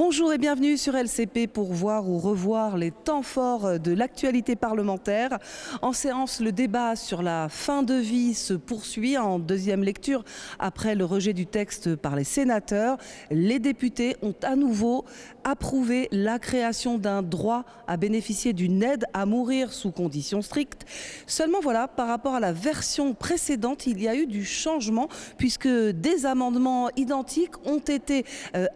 Bonjour et bienvenue sur LCP pour voir ou revoir les temps forts de l'actualité parlementaire. En séance, le débat sur la fin de vie se poursuit en deuxième lecture après le rejet du texte par les sénateurs. Les députés ont à nouveau approuvé la création d'un droit à bénéficier d'une aide à mourir sous conditions strictes. Seulement voilà, par rapport à la version précédente, il y a eu du changement puisque des amendements identiques ont été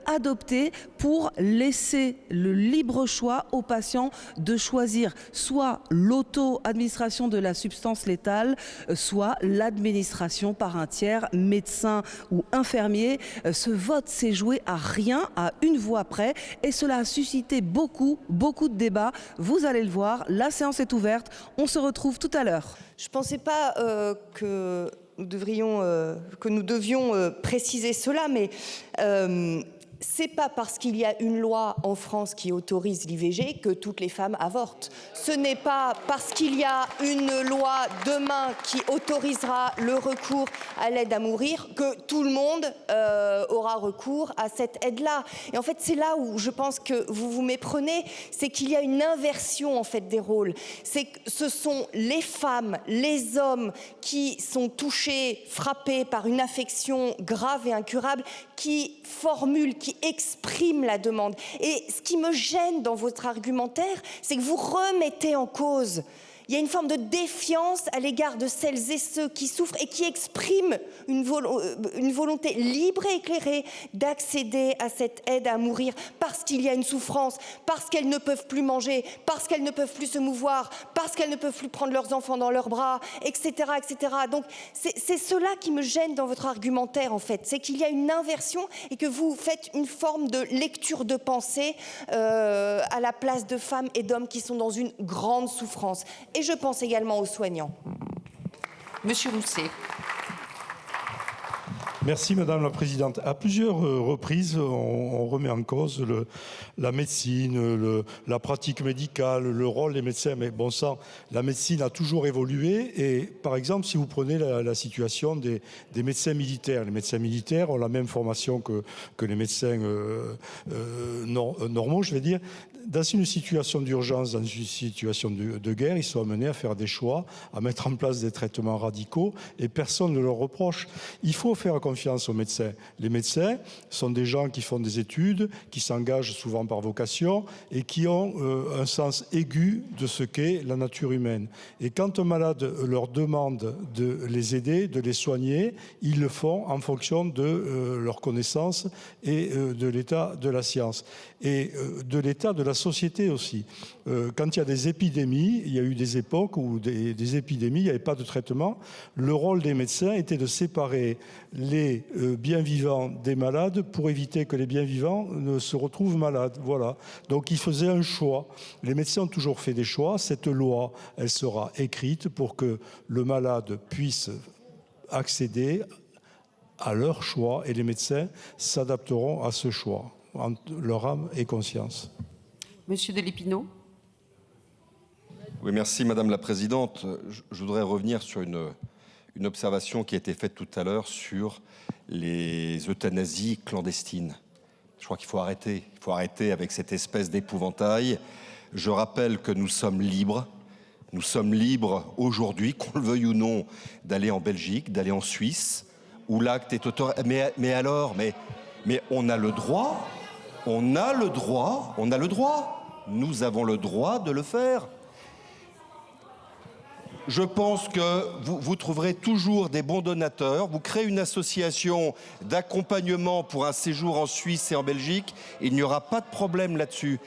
adoptés pour laisser le libre choix aux patients de choisir soit l'auto-administration de la substance létale, soit l'administration par un tiers, médecin ou infirmier. Ce vote s'est joué à rien, à une voix près, et cela a suscité beaucoup de débats. Vous allez le voir, la séance est ouverte, on se retrouve tout à l'heure. Je ne pensais pas que nous devions préciser cela, mais c'est pas parce qu'il y a une loi en France qui autorise l'IVG que toutes les femmes avortent. Ce n'est pas parce qu'il y a une loi demain qui autorisera le recours à l'aide à mourir que tout le monde aura recours à cette aide-là. Et en fait, c'est là où je pense que vous vous méprenez, c'est qu'il y a une inversion en fait des rôles. C'est que ce sont les femmes, les hommes qui sont touchés, frappés par une affection grave et incurable, qui formulent, qui expriment la demande. Et ce qui me gêne dans votre argumentaire, c'est que vous remettez en cause. Il y a une forme de défiance à l'égard de celles et ceux qui souffrent et qui expriment une volonté libre et éclairée d'accéder à cette aide à mourir parce qu'il y a une souffrance, parce qu'elles ne peuvent plus manger, parce qu'elles ne peuvent plus se mouvoir, parce qu'elles ne peuvent plus prendre leurs enfants dans leurs bras, etc. etc. Donc c'est cela qui me gêne dans votre argumentaire en fait, c'est qu'il y a une inversion et que vous faites une forme de lecture de pensée à la place de femmes et d'hommes qui sont dans une grande souffrance. Et je pense également aux soignants. Monsieur Rousset. Merci Madame la Présidente. À plusieurs reprises, on remet en cause la médecine, la pratique médicale, le rôle des médecins. Mais bon sang, la médecine a toujours évolué. Et par exemple, si vous prenez la situation des médecins militaires, les médecins militaires ont la même formation que les médecins normaux, je vais dire. Dans une situation d'urgence, dans une situation de guerre, ils sont amenés à faire des choix, à mettre en place des traitements radicaux et personne ne leur reproche. Il faut faire confiance aux médecins. Les médecins sont des gens qui font des études, qui s'engagent souvent par vocation et qui ont un sens aigu de ce qu'est la nature humaine. Et quand un malade leur demande de les aider, de les soigner, ils le font en fonction de leurs connaissances et de l'état de la science et de l'état de la société aussi. Quand il y a des épidémies, il y a eu des époques où des épidémies, il n'y avait pas de traitement. Le rôle des médecins était de séparer les bien vivants des malades pour éviter que les bien vivants ne se retrouvent malades. Voilà. Donc ils faisaient un choix. Les médecins ont toujours fait des choix. Cette loi, elle sera écrite pour que le malade puisse accéder à leur choix et les médecins s'adapteront à ce choix, en leur âme et conscience. Monsieur Delépinot. Oui, merci Madame la Présidente. Je voudrais revenir sur une observation qui a été faite tout à l'heure sur les euthanasies clandestines. Je crois qu'il faut arrêter. Il faut arrêter avec cette espèce d'épouvantail. Je rappelle que nous sommes libres. Nous sommes libres aujourd'hui, qu'on le veuille ou non, d'aller en Belgique, d'aller en Suisse, où l'acte est autorisé. Mais on a le droit. On a le droit. Nous avons le droit de le faire. Je pense que vous trouverez toujours des bons donateurs. Vous créez une association d'accompagnement pour un séjour en Suisse et en Belgique. Il n'y aura pas de problème là-dessus.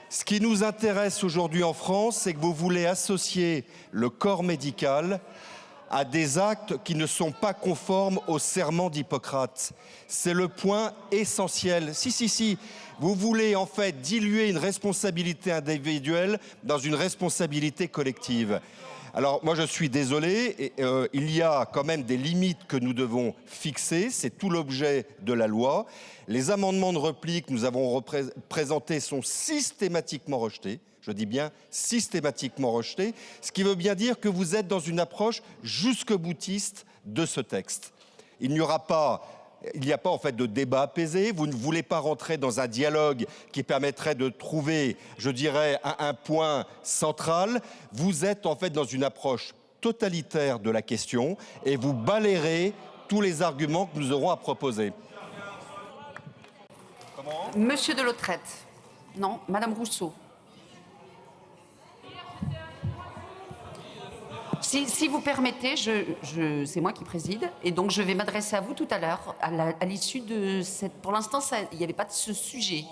Ce qui nous intéresse aujourd'hui en France, c'est que vous voulez associer le corps médical à des actes qui ne sont pas conformes au serment d'Hippocrate. C'est le point essentiel. Si. Vous voulez en fait diluer une responsabilité individuelle dans une responsabilité collective. Alors moi je suis désolé, il y a quand même des limites que nous devons fixer, c'est tout l'objet de la loi. Les amendements de repli que nous avons présentés sont systématiquement rejetés. Je dis bien systématiquement rejetés, ce qui veut bien dire que vous êtes dans une approche jusque-boutiste de ce texte. Il n'y aura pas Il n'y a pas en fait de débat apaisé. Vous ne voulez pas rentrer dans un dialogue qui permettrait de trouver, je dirais, un point central. Vous êtes en fait dans une approche totalitaire de la question et vous balayerez tous les arguments que nous aurons à proposer. Monsieur de Lautrette. Non, Madame Rousseau. Si vous permettez, c'est moi qui préside, et donc je vais m'adresser à vous tout à l'heure, à l'issue de cette... Pour l'instant, il n'y avait pas de ce sujet.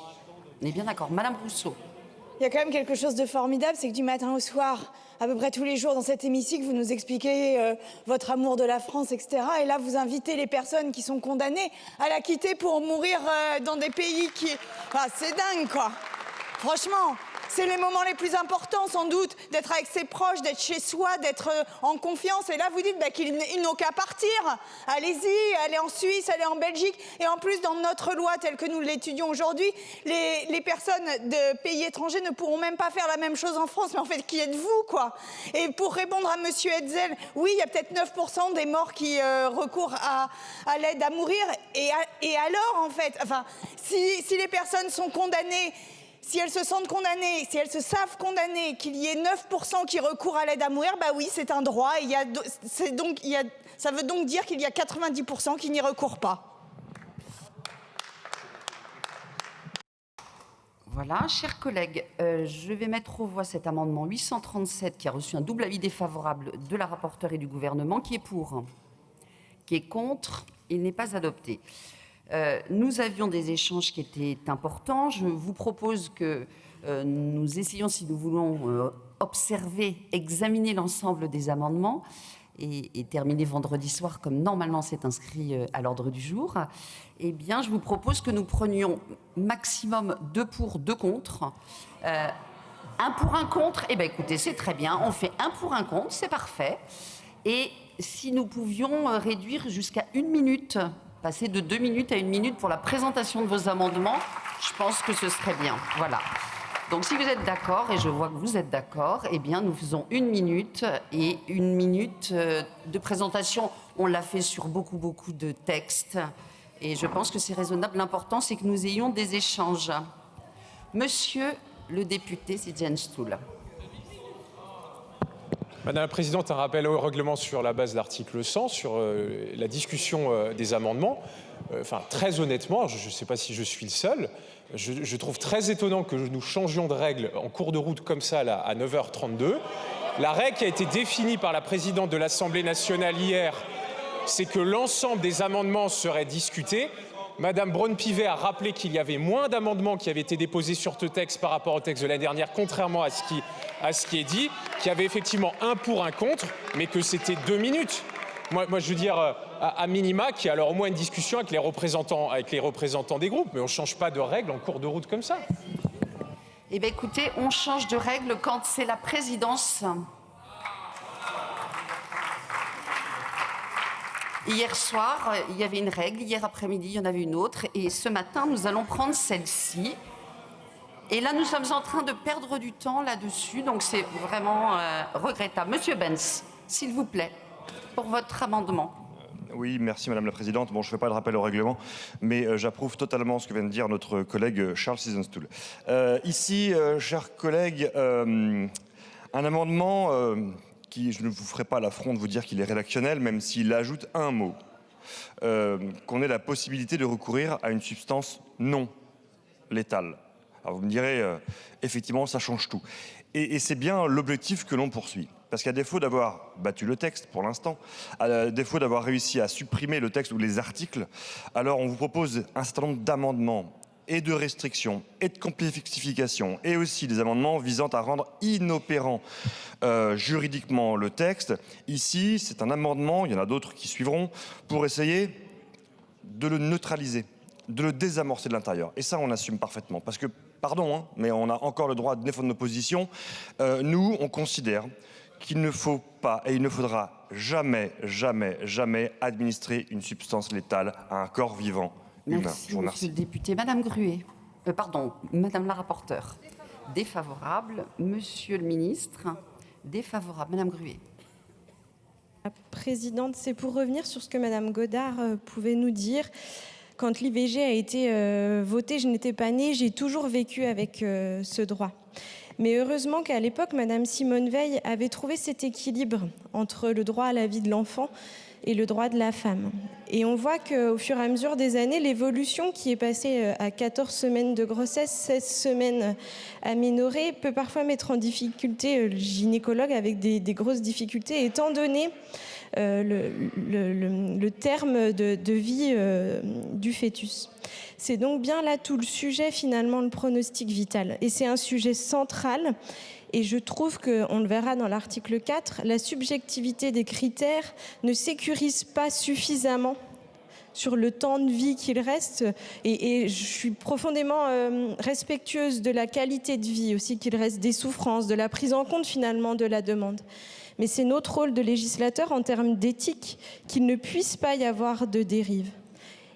On est bien d'accord. Madame Rousseau. Il y a quand même quelque chose de formidable, c'est que du matin au soir, à peu près tous les jours dans cet hémicycle, vous nous expliquez votre amour de la France, etc. Et là, vous invitez les personnes qui sont condamnées à la quitter pour mourir dans des pays qui... Enfin, c'est dingue, quoi. Franchement, c'est les moments les plus importants, sans doute, d'être avec ses proches, d'être chez soi, d'être en confiance. Et là, vous dites qu'ils n'ont qu'à partir. Allez-y, allez en Suisse, allez en Belgique. Et en plus, dans notre loi, telle que nous l'étudions aujourd'hui, les personnes de pays étrangers ne pourront même pas faire la même chose en France. Mais en fait, qui êtes-vous, quoi? Et pour répondre à monsieur Hetzel, oui, il y a peut-être 9% des morts qui recourent à l'aide à mourir. Et alors, en fait, enfin, si les personnes sont condamnées, si elles se sentent condamnées, si elles se savent condamnées, qu'il y ait 9% qui recourent à l'aide à mourir, bah oui, c'est un droit. Et ça veut donc dire qu'il y a 90% qui n'y recourent pas. Voilà, chers collègues, je vais mettre aux voix cet amendement 837 qui a reçu un double avis défavorable de la rapporteure et du gouvernement. Qui est pour? Qui est contre? Il n'est pas adopté. Nous avions des échanges qui étaient importants. Je vous propose que nous essayions, si nous voulons observer, examiner l'ensemble des amendements et terminer vendredi soir, comme normalement c'est inscrit à l'ordre du jour. Eh bien, je vous propose que nous prenions maximum 2 pour, 2 contre. 1 pour, 1 contre, eh bien écoutez, c'est très bien. On fait 1 pour, 1 contre, c'est parfait. Et si nous pouvions réduire jusqu'à 1 minute, passer de 2 minutes à 1 minute pour la présentation de vos amendements, je pense que ce serait bien. Voilà. Donc si vous êtes d'accord, et je vois que vous êtes d'accord, eh bien nous faisons 1 minute et 1 minute de présentation. On l'a fait sur beaucoup de textes et je pense que c'est raisonnable. L'important, c'est que nous ayons des échanges. Monsieur le député Sidjen Stoul. Madame la Présidente, un rappel au règlement sur la base de l'article 100, sur la discussion des amendements. Enfin, très honnêtement, je ne sais pas si je suis le seul, je trouve très étonnant que nous changions de règle en cours de route comme ça là, à 9h32. La règle qui a été définie par la présidente de l'Assemblée nationale hier, c'est que l'ensemble des amendements seraient discutés. Madame Braun-Pivet a rappelé qu'il y avait moins d'amendements qui avaient été déposés sur ce texte par rapport au texte de l'année dernière, contrairement à ce qui est dit, qu'il y avait effectivement 1 pour, 1 contre, mais que c'était 2 minutes. Moi, je veux dire, à minima, qu'il y a alors au moins une discussion avec les représentants des groupes, mais on ne change pas de règle en cours de route comme ça. Eh bien, écoutez, on change de règle quand c'est la présidence. Hier soir, il y avait une règle, hier après-midi, il y en avait une autre, et ce matin, nous allons prendre celle-ci. Et là, nous sommes en train de perdre du temps là-dessus, donc c'est vraiment regrettable. Monsieur Benz, s'il vous plaît, pour votre amendement. Oui, merci Madame la Présidente. Bon, je ne fais pas de rappel au règlement, mais j'approuve totalement ce que vient de dire notre collègue Charles Sizenstoul. Ici, chers collègues, un amendement qui, je ne vous ferai pas l'affront de vous dire qu'il est rédactionnel, même s'il ajoute un mot, qu'on ait la possibilité de recourir à une substance non létale. Alors vous me direz, effectivement, ça change tout. Et c'est bien l'objectif que l'on poursuit. Parce qu'à défaut d'avoir battu le texte pour l'instant, à défaut d'avoir réussi à supprimer le texte ou les articles, alors on vous propose un certain nombre d'amendements et de restrictions et de complexification et aussi des amendements visant à rendre inopérant juridiquement le texte. Ici, c'est un amendement, il y en a d'autres qui suivront, pour essayer de le neutraliser, de le désamorcer de l'intérieur. Et ça, on assume parfaitement. Parce que, pardon, hein, mais on a encore le droit de défendre nos positions. Nous, on considère qu'il ne faut pas et il ne faudra jamais, jamais, jamais administrer une substance létale à un corps vivant humain. Merci, Je vous remercie. monsieur le député. Madame Gruet. Pardon, madame la rapporteure. Défavorable. Monsieur le ministre. Défavorable. Madame Gruet. Présidente, c'est pour revenir sur ce que Madame Godard pouvait nous dire. Quand l'IVG a été votée, je n'étais pas née, j'ai toujours vécu avec ce droit. Mais heureusement qu'à l'époque, Madame Simone Veil avait trouvé cet équilibre entre le droit à la vie de l'enfant et le droit de la femme. Et on voit qu'au fur et à mesure des années, l'évolution qui est passée à 14 semaines de grossesse, 16 semaines aménorrhées, peut parfois mettre en difficulté le gynécologue avec des grosses difficultés, étant donné le terme de vie du fœtus. C'est donc bien là tout le sujet, finalement, le pronostic vital. Et c'est un sujet central. Et je trouve qu'on le verra dans l'article 4, la subjectivité des critères ne sécurise pas suffisamment sur le temps de vie qu'il reste. Et je suis profondément respectueuse de la qualité de vie aussi qu'il reste, des souffrances, de la prise en compte finalement de la demande. Mais c'est notre rôle de législateur en termes d'éthique qu'il ne puisse pas y avoir de dérive.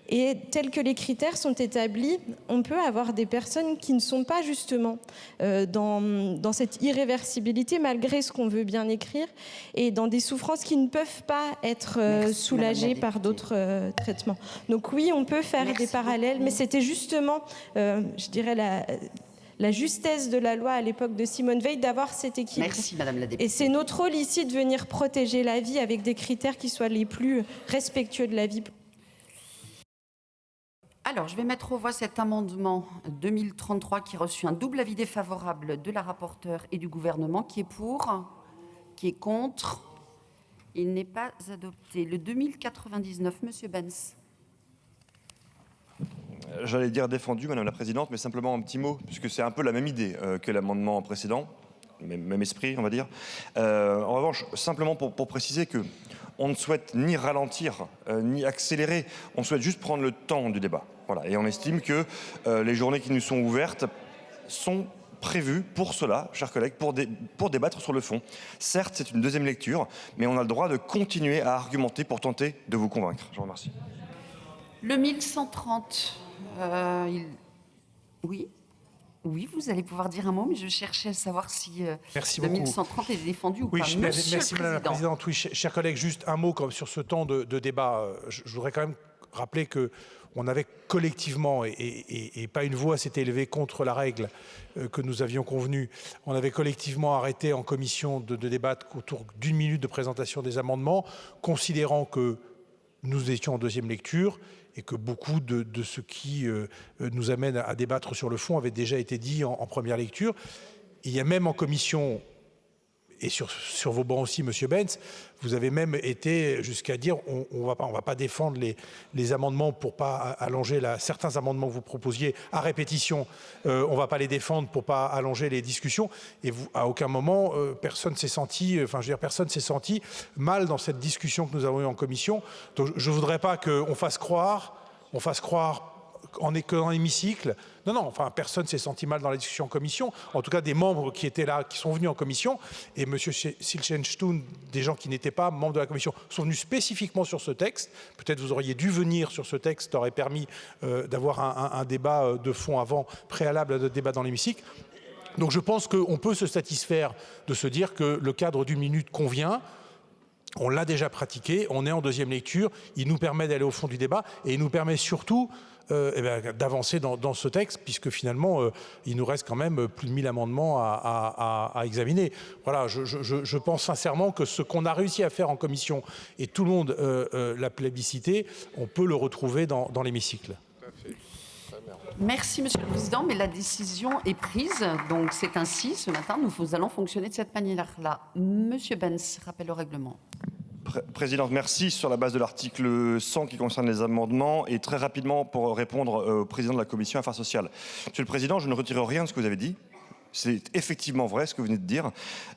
Et tels que les critères sont établis, on peut avoir des personnes qui ne sont pas justement dans cette irréversibilité, malgré ce qu'on veut bien écrire, et dans des souffrances qui ne peuvent pas être soulagées par d'autres traitements. Donc oui, on peut faire des parallèles, mais c'était justement, je dirais, la justesse de la loi à l'époque de Simone Veil d'avoir cet équilibre. Merci, Madame la députée. Et c'est notre rôle ici de venir protéger la vie avec des critères qui soient les plus respectueux de la vie. Alors, je vais mettre aux voix cet amendement 2033 qui a reçu un double avis défavorable de la rapporteure et du gouvernement. Qui est pour? Qui est contre? Il n'est pas adopté. Le 2099, Monsieur Benz. J'allais dire défendu, Madame la Présidente, mais simplement un petit mot, puisque c'est un peu la même idée que l'amendement précédent, même esprit, on va dire. En revanche, simplement pour préciser que on ne souhaite ni ralentir, ni accélérer, on souhaite juste prendre le temps du débat. Voilà. Et on estime que les journées qui nous sont ouvertes sont prévues pour cela, chers collègues, pour débattre sur le fond. Certes, c'est une deuxième lecture, mais on a le droit de continuer à argumenter pour tenter de vous convaincre. Je vous remercie. Le 1130, oui. Oui, vous allez pouvoir dire un mot, mais je cherchais à savoir si le 1130 est défendu ou pas. Merci Madame la Présidente. Oui, chers collègues, juste un mot sur ce temps de débat. Je voudrais quand même rappeler qu'on avait collectivement, et pas une voix s'est élevée contre la règle que nous avions convenue, on avait collectivement arrêté en commission de débattre autour d'1 minute de présentation des amendements, considérant que nous étions en deuxième lecture et que beaucoup de ce qui nous amène à débattre sur le fond avait déjà été dit en première lecture. Il y a même en commission, et sur vos bancs aussi, Monsieur Benz, vous avez même été jusqu'à dire on va pas défendre les amendements pour pas allonger certains amendements que vous proposiez à répétition, on va pas les défendre pour pas allonger les discussions. Et vous, à aucun moment, personne s'est senti, personne s'est senti mal dans cette discussion que nous avons eue en commission. Donc je voudrais pas qu'on fasse croire dans l'hémicycle. Non, personne s'est senti mal dans la discussion en commission. En tout cas, des membres qui étaient là, qui sont venus en commission, et M. Silchenstun, des gens qui n'étaient pas membres de la commission, sont venus spécifiquement sur ce texte. Peut-être vous auriez dû venir sur ce texte, ça aurait permis d'avoir un débat de fond avant, préalable à notre débat dans l'hémicycle. Donc je pense qu'on peut se satisfaire de se dire que le cadre d'1 minute convient. On l'a déjà pratiqué, on est en deuxième lecture, il nous permet d'aller au fond du débat et il nous permet surtout d'avancer dans ce texte, puisque finalement, il nous reste quand même plus de 1000 amendements à examiner. Voilà, je pense sincèrement que ce qu'on a réussi à faire en commission, et tout le monde l'a plébiscité, on peut le retrouver dans l'hémicycle. Merci, Monsieur le Président, mais la décision est prise, donc c'est ainsi. Ce matin, nous allons fonctionner de cette manière-là. Monsieur Benz, rappel au règlement. Présidente, merci. Sur la base de l'article 100 qui concerne les amendements, et très rapidement pour répondre au président de la Commission Affaires sociales. Monsieur le Président, je ne retire rien de ce que vous avez dit. C'est effectivement vrai ce que vous venez de dire.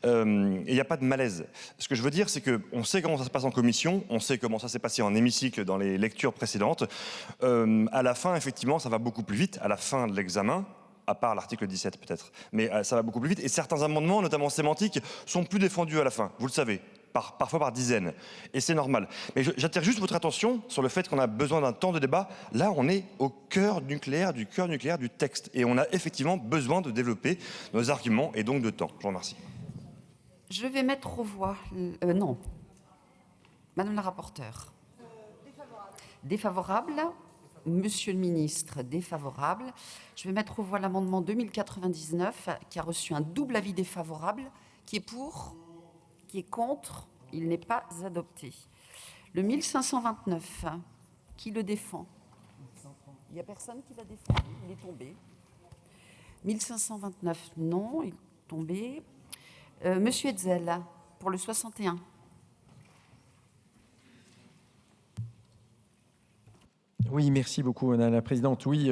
Et il n'y a pas de malaise. Ce que je veux dire, c'est qu'on sait comment ça se passe en commission, on sait comment ça s'est passé en hémicycle dans les lectures précédentes. À la fin, effectivement, ça va beaucoup plus vite, à la fin de l'examen, à part l'article 17 peut-être. Mais ça va beaucoup plus vite. Et certains amendements, notamment sémantiques, sont plus défendus à la fin, vous le savez. Parfois par dizaines. Et c'est normal. Mais j'attire juste votre attention sur le fait qu'on a besoin d'un temps de débat. Là, on est au cœur nucléaire du texte. Et on a effectivement besoin de développer nos arguments et donc de temps. Je vous remercie. Je vais mettre aux voix... non. Madame la rapporteure. Défavorable. Monsieur le ministre, défavorable. Je vais mettre aux voix l'amendement 2099 qui a reçu un double avis défavorable. Qui est pour? Qui est contre? Il n'est pas adopté. Le 1529, qui le défend? Il n'y a personne qui l'a défendu, il est tombé. 1529, non, il est tombé. Monsieur Hetzel, pour le 61. Oui, merci beaucoup, Madame la Présidente. Oui,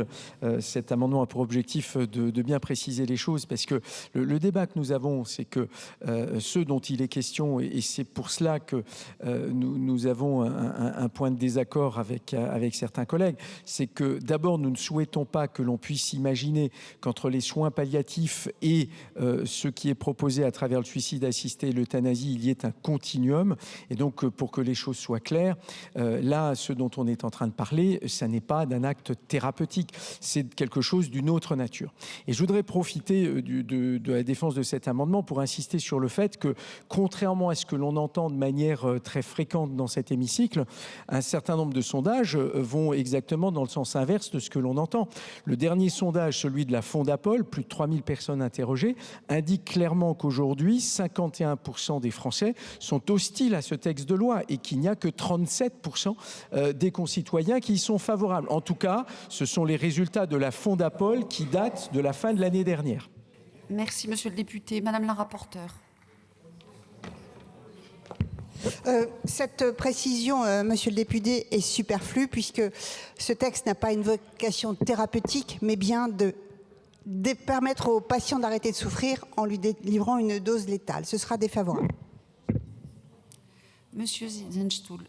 cet amendement a pour objectif de bien préciser les choses parce que le débat que nous avons, c'est que ce dont il est question, et c'est pour cela que nous avons un point de désaccord avec certains collègues, c'est que d'abord, nous ne souhaitons pas que l'on puisse imaginer qu'entre les soins palliatifs et ce qui est proposé à travers le suicide assisté et l'euthanasie, il y ait un continuum. Et donc, pour que les choses soient claires, là, ce dont on est en train de parler, ça n'est pas d'un acte thérapeutique, c'est quelque chose d'une autre nature. Et je voudrais profiter de la défense de cet amendement pour insister sur le fait que, contrairement à ce que l'on entend de manière très fréquente dans cet hémicycle, un certain nombre de sondages vont exactement dans le sens inverse de ce que l'on entend. Le dernier sondage, celui de la Fondapol, plus de 3000 personnes interrogées, indique clairement qu'aujourd'hui, 51% des Français sont hostiles à ce texte de loi et qu'il n'y a que 37% des concitoyens qui y sont favorables. En tout cas, ce sont les résultats de la Fondapol qui datent de la fin de l'année dernière. Merci, monsieur le député. Madame la rapporteure. Cette précision, monsieur le député, est superflue puisque ce texte n'a pas une vocation thérapeutique, mais bien de permettre aux patients d'arrêter de souffrir en lui délivrant une dose létale. Ce sera défavorable. Monsieur Zidenstuhl,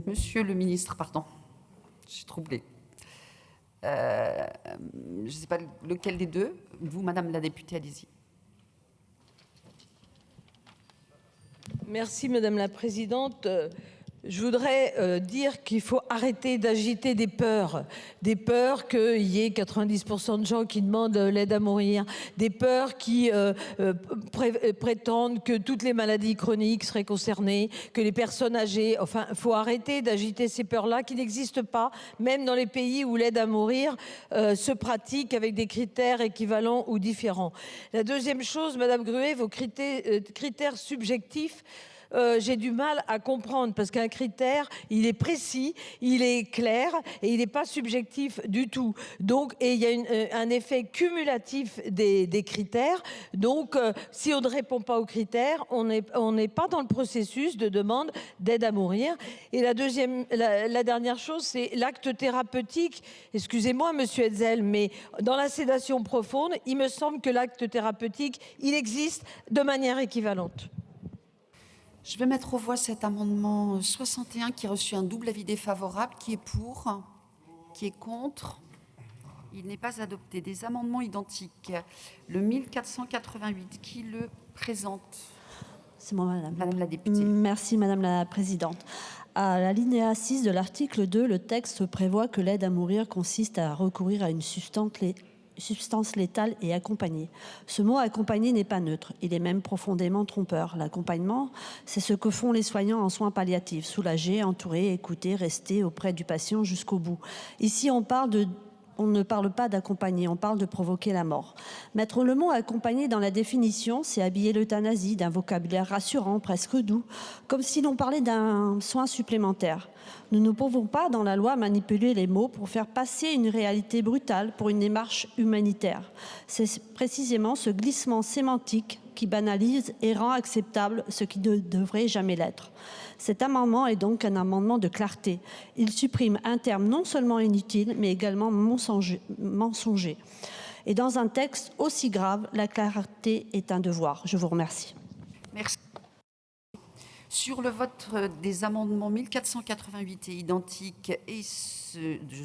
monsieur le ministre, pardon. Je suis troublée. Je ne sais pas lequel des deux. Vous, Madame la députée, allez-y. Merci, Madame la Présidente. Je voudrais dire qu'il faut arrêter d'agiter des peurs qu'il y ait 90% de gens qui demandent l'aide à mourir, des peurs qui prétendent que toutes les maladies chroniques seraient concernées, que les personnes âgées, enfin, il faut arrêter d'agiter ces peurs-là qui n'existent pas, même dans les pays où l'aide à mourir se pratique avec des critères équivalents ou différents. La deuxième chose, Madame Gruet, vos critères subjectifs, j'ai du mal à comprendre parce qu'un critère, il est précis, il est clair et il n'est pas subjectif du tout. Donc, et il y a un effet cumulatif des critères. Donc, si on ne répond pas aux critères, on n'est pas dans le processus de demande d'aide à mourir. Et la dernière chose, c'est l'acte thérapeutique. Excusez-moi, monsieur Hetzel, mais dans la sédation profonde, il me semble que l'acte thérapeutique, il existe de manière équivalente. Je vais mettre aux voix cet amendement 61 qui a reçu un double avis défavorable. Qui est pour? Qui est contre? Il n'est pas adopté. Des amendements identiques. Le 1488, qui le présente? C'est moi, madame. Madame la députée. Merci, madame la présidente. À l'alinéa 6 de l'article 2, le texte prévoit que l'aide à mourir consiste à recourir à une substance létale et accompagnée. Ce mot accompagné n'est pas neutre, il est même profondément trompeur. L'accompagnement, c'est ce que font les soignants en soins palliatifs, soulager, entourer, écouter, rester auprès du patient jusqu'au bout. Ici, on ne parle pas d'accompagner, on parle de provoquer la mort. Mettre le mot accompagner dans la définition, c'est habiller l'euthanasie d'un vocabulaire rassurant, presque doux, comme si l'on parlait d'un soin supplémentaire. Nous ne pouvons pas, dans la loi, manipuler les mots pour faire passer une réalité brutale pour une démarche humanitaire. C'est précisément ce glissement sémantique qui banalise et rend acceptable ce qui ne devrait jamais l'être. Cet amendement est donc un amendement de clarté. Il supprime un terme non seulement inutile, mais également mensonger. Et dans un texte aussi grave, la clarté est un devoir. Je vous remercie. Merci. Sur le vote des amendements 1488 et identiques, et je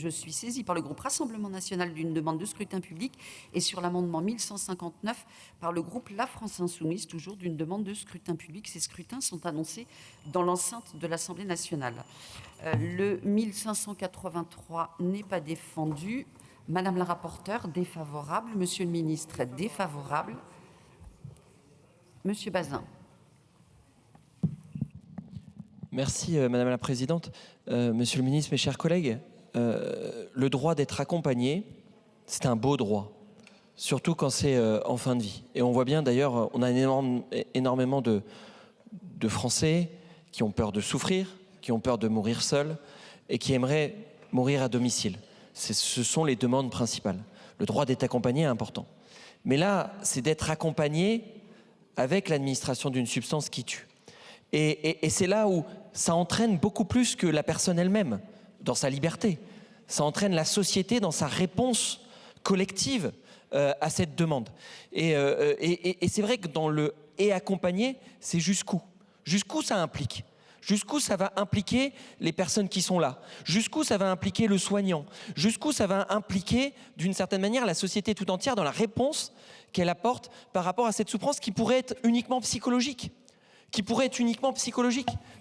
suis saisie par le groupe Rassemblement national d'une demande de scrutin public, et sur l'amendement 1159 par le groupe La France insoumise, toujours d'une demande de scrutin public. Ces scrutins sont annoncés dans l'enceinte de l'Assemblée nationale. Le 1583 n'est pas défendu. Madame la rapporteure, défavorable. Monsieur le ministre, défavorable. Monsieur Bazin. Merci Madame la Présidente. Monsieur le Ministre, mes chers collègues, le droit d'être accompagné, c'est un beau droit, surtout quand c'est en fin de vie. Et on voit bien d'ailleurs, on a énormément de Français qui ont peur de souffrir, qui ont peur de mourir seuls et qui aimeraient mourir à domicile. Ce sont les demandes principales. Le droit d'être accompagné est important. Mais là, c'est d'être accompagné avec l'administration d'une substance qui tue. Et c'est là où ça entraîne beaucoup plus que la personne elle-même dans sa liberté. Ça entraîne la société dans sa réponse collective à cette demande. Et c'est vrai que dans le « et accompagner », c'est jusqu'où ? Jusqu'où ça implique ? Jusqu'où ça va impliquer les personnes qui sont là? Jusqu'où ça va impliquer le soignant? Jusqu'où ça va impliquer, d'une certaine manière, la société tout entière dans la réponse qu'elle apporte par rapport à cette souffrance qui pourrait être uniquement psychologique?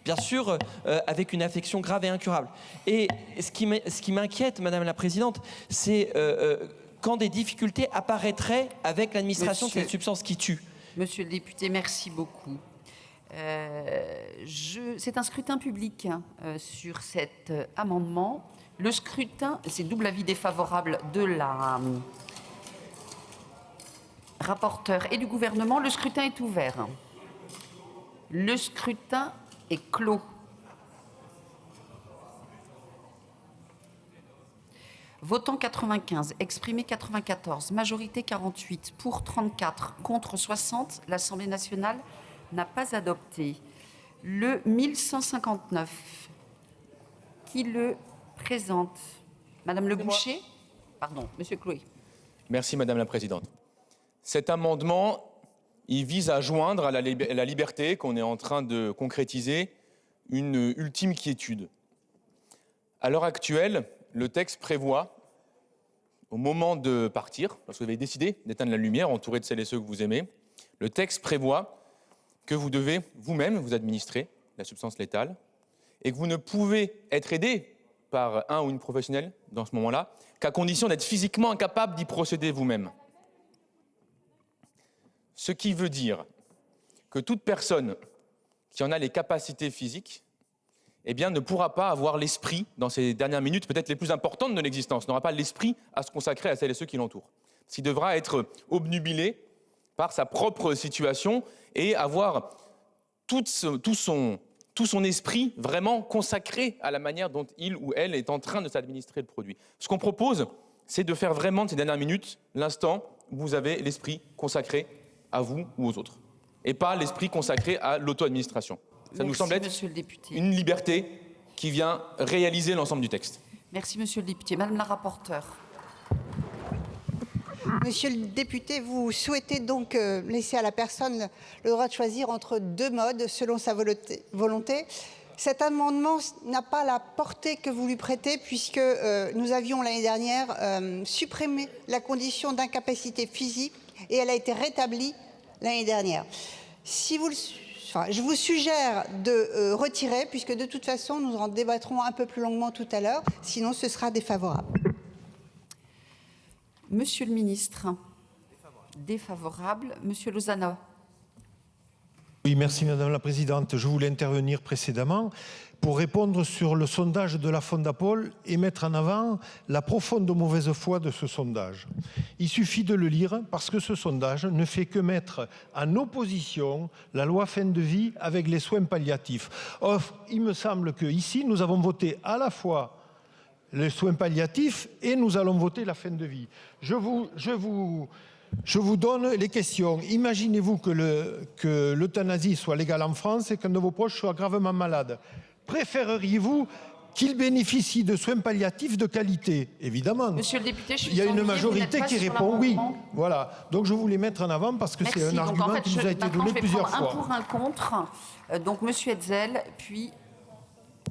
Bien sûr, avec une affection grave et incurable. Et ce qui m'inquiète, Madame la Présidente, c'est quand des difficultés apparaîtraient avec l'administration de cette substance qui tue. Monsieur le député, merci beaucoup. C'est un scrutin public sur cet amendement. Le scrutin, c'est double avis défavorable de la rapporteure et du gouvernement. Le scrutin est ouvert. Le scrutin est clos. Votant 95, exprimé 94, majorité 48, pour 34, contre 60, l'Assemblée nationale n'a pas adopté. Le 1159, qui le présente? Madame Le Boucher? Pardon, Monsieur Chloé. Merci Madame la Présidente. Cet amendement, il vise à joindre à la liberté qu'on est en train de concrétiser une ultime quiétude. À l'heure actuelle, le texte prévoit, au moment de partir, parce que vous avez décidé d'éteindre la lumière, entouré de celles et ceux que vous aimez, le texte prévoit que vous devez vous-même vous administrer la substance létale et que vous ne pouvez être aidé par un ou une professionnelle dans ce moment-là qu'à condition d'être physiquement incapable d'y procéder vous-même. Ce qui veut dire que toute personne qui en a les capacités physiques eh bien, ne pourra pas avoir l'esprit, dans ces dernières minutes peut-être les plus importantes de l'existence, n'aura pas l'esprit à se consacrer à celles et ceux qui l'entourent. S'il devra être obnubilé par sa propre situation et avoir tout son esprit vraiment consacré à la manière dont il ou elle est en train de s'administrer le produit. Ce qu'on propose, c'est de faire vraiment de ces dernières minutes l'instant où vous avez l'esprit consacré à vous ou aux autres, et pas l'esprit consacré à l'auto-administration. Ça nous semble être une liberté qui vient réaliser l'ensemble du texte. Merci, Monsieur le député. Madame la rapporteure. Monsieur le député, vous souhaitez donc laisser à la personne le droit de choisir entre deux modes selon sa volonté. Cet amendement n'a pas la portée que vous lui prêtez puisque nous avions l'année dernière supprimé la condition d'incapacité physique et elle a été rétablie l'année dernière. Je vous suggère de retirer puisque de toute façon nous en débattrons un peu plus longuement tout à l'heure, sinon ce sera défavorable. Monsieur le ministre. Défavorable. Monsieur Lozano. Oui, merci Madame la Présidente. Je voulais intervenir précédemment pour répondre sur le sondage de la Fondapol et mettre en avant la profonde mauvaise foi de ce sondage. Il suffit de le lire parce que ce sondage ne fait que mettre en opposition la loi fin de vie avec les soins palliatifs. Or, il me semble qu'ici, nous avons voté à la fois les soins palliatifs et nous allons voter la fin de vie. Je vous donne les questions. Imaginez-vous que l'euthanasie soit légale en France et qu'un de vos proches soit gravement malade. Préféreriez-vous qu'il bénéficie de soins palliatifs de qualité? Évidemment. Monsieur le député, il y a une majorité qui répond oui. Voilà. Donc je voulais mettre en avant parce que c'est un argument qui nous a été donné plusieurs fois. Un pour, un contre. Donc Monsieur Hetzel, puis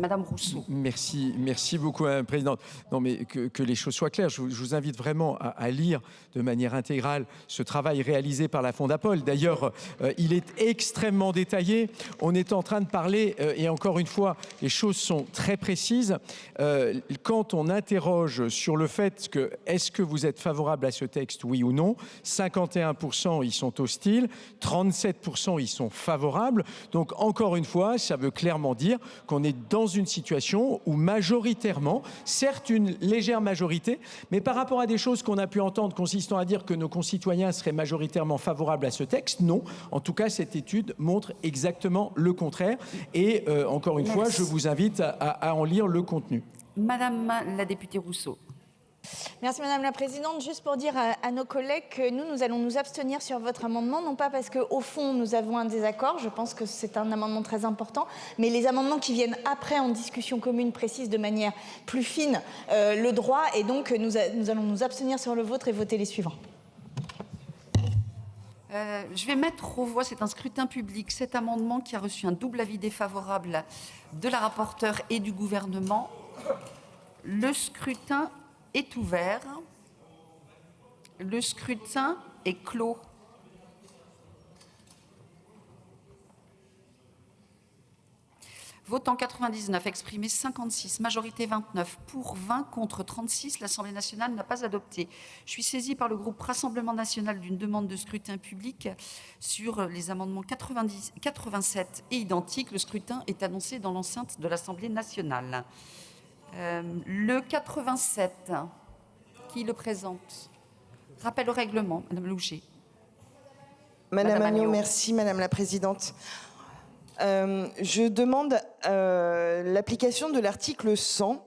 Madame Rousseau. Merci beaucoup, Madame la Présidente. Non, mais que les choses soient claires, je vous invite vraiment à lire de manière intégrale ce travail réalisé par la Fondapol. D'ailleurs, il est extrêmement détaillé. On est en train de parler, et encore une fois, les choses sont très précises. Quand on interroge sur le fait que est-ce que vous êtes favorable à ce texte, oui ou non, 51% ils sont hostiles, 37% ils sont favorables. Donc encore une fois, ça veut clairement dire qu'on est dans une situation où majoritairement, certes une légère majorité, mais par rapport à des choses qu'on a pu entendre consistant à dire que nos concitoyens seraient majoritairement favorables à ce texte, non. En tout cas, cette étude montre exactement le contraire. Et encore une fois, je vous invite à en lire le contenu. Madame la députée Rousseau. Merci Madame la Présidente. Juste pour dire à nos collègues que nous allons nous abstenir sur votre amendement, non pas parce qu'au fond nous avons un désaccord, je pense que c'est un amendement très important, mais les amendements qui viennent après en discussion commune précisent de manière plus fine le droit, et donc nous allons nous abstenir sur le vôtre et voter les suivants. Je vais mettre aux voix, c'est un scrutin public, cet amendement qui a reçu un double avis défavorable de la rapporteure et du gouvernement. Le scrutin est ouvert. Le scrutin est clos. Votant 99, exprimé 56, majorité 29, pour 20, contre 36, l'Assemblée nationale n'a pas adopté. Je suis saisie par le groupe Rassemblement national d'une demande de scrutin public sur les amendements 87 et identiques. Le scrutin est annoncé dans l'enceinte de l'Assemblée nationale. Le 87, qui le présente? Rappel au règlement, Madame Louget. Madame Agneau, merci Madame la Présidente. Je demande l'application de l'article 100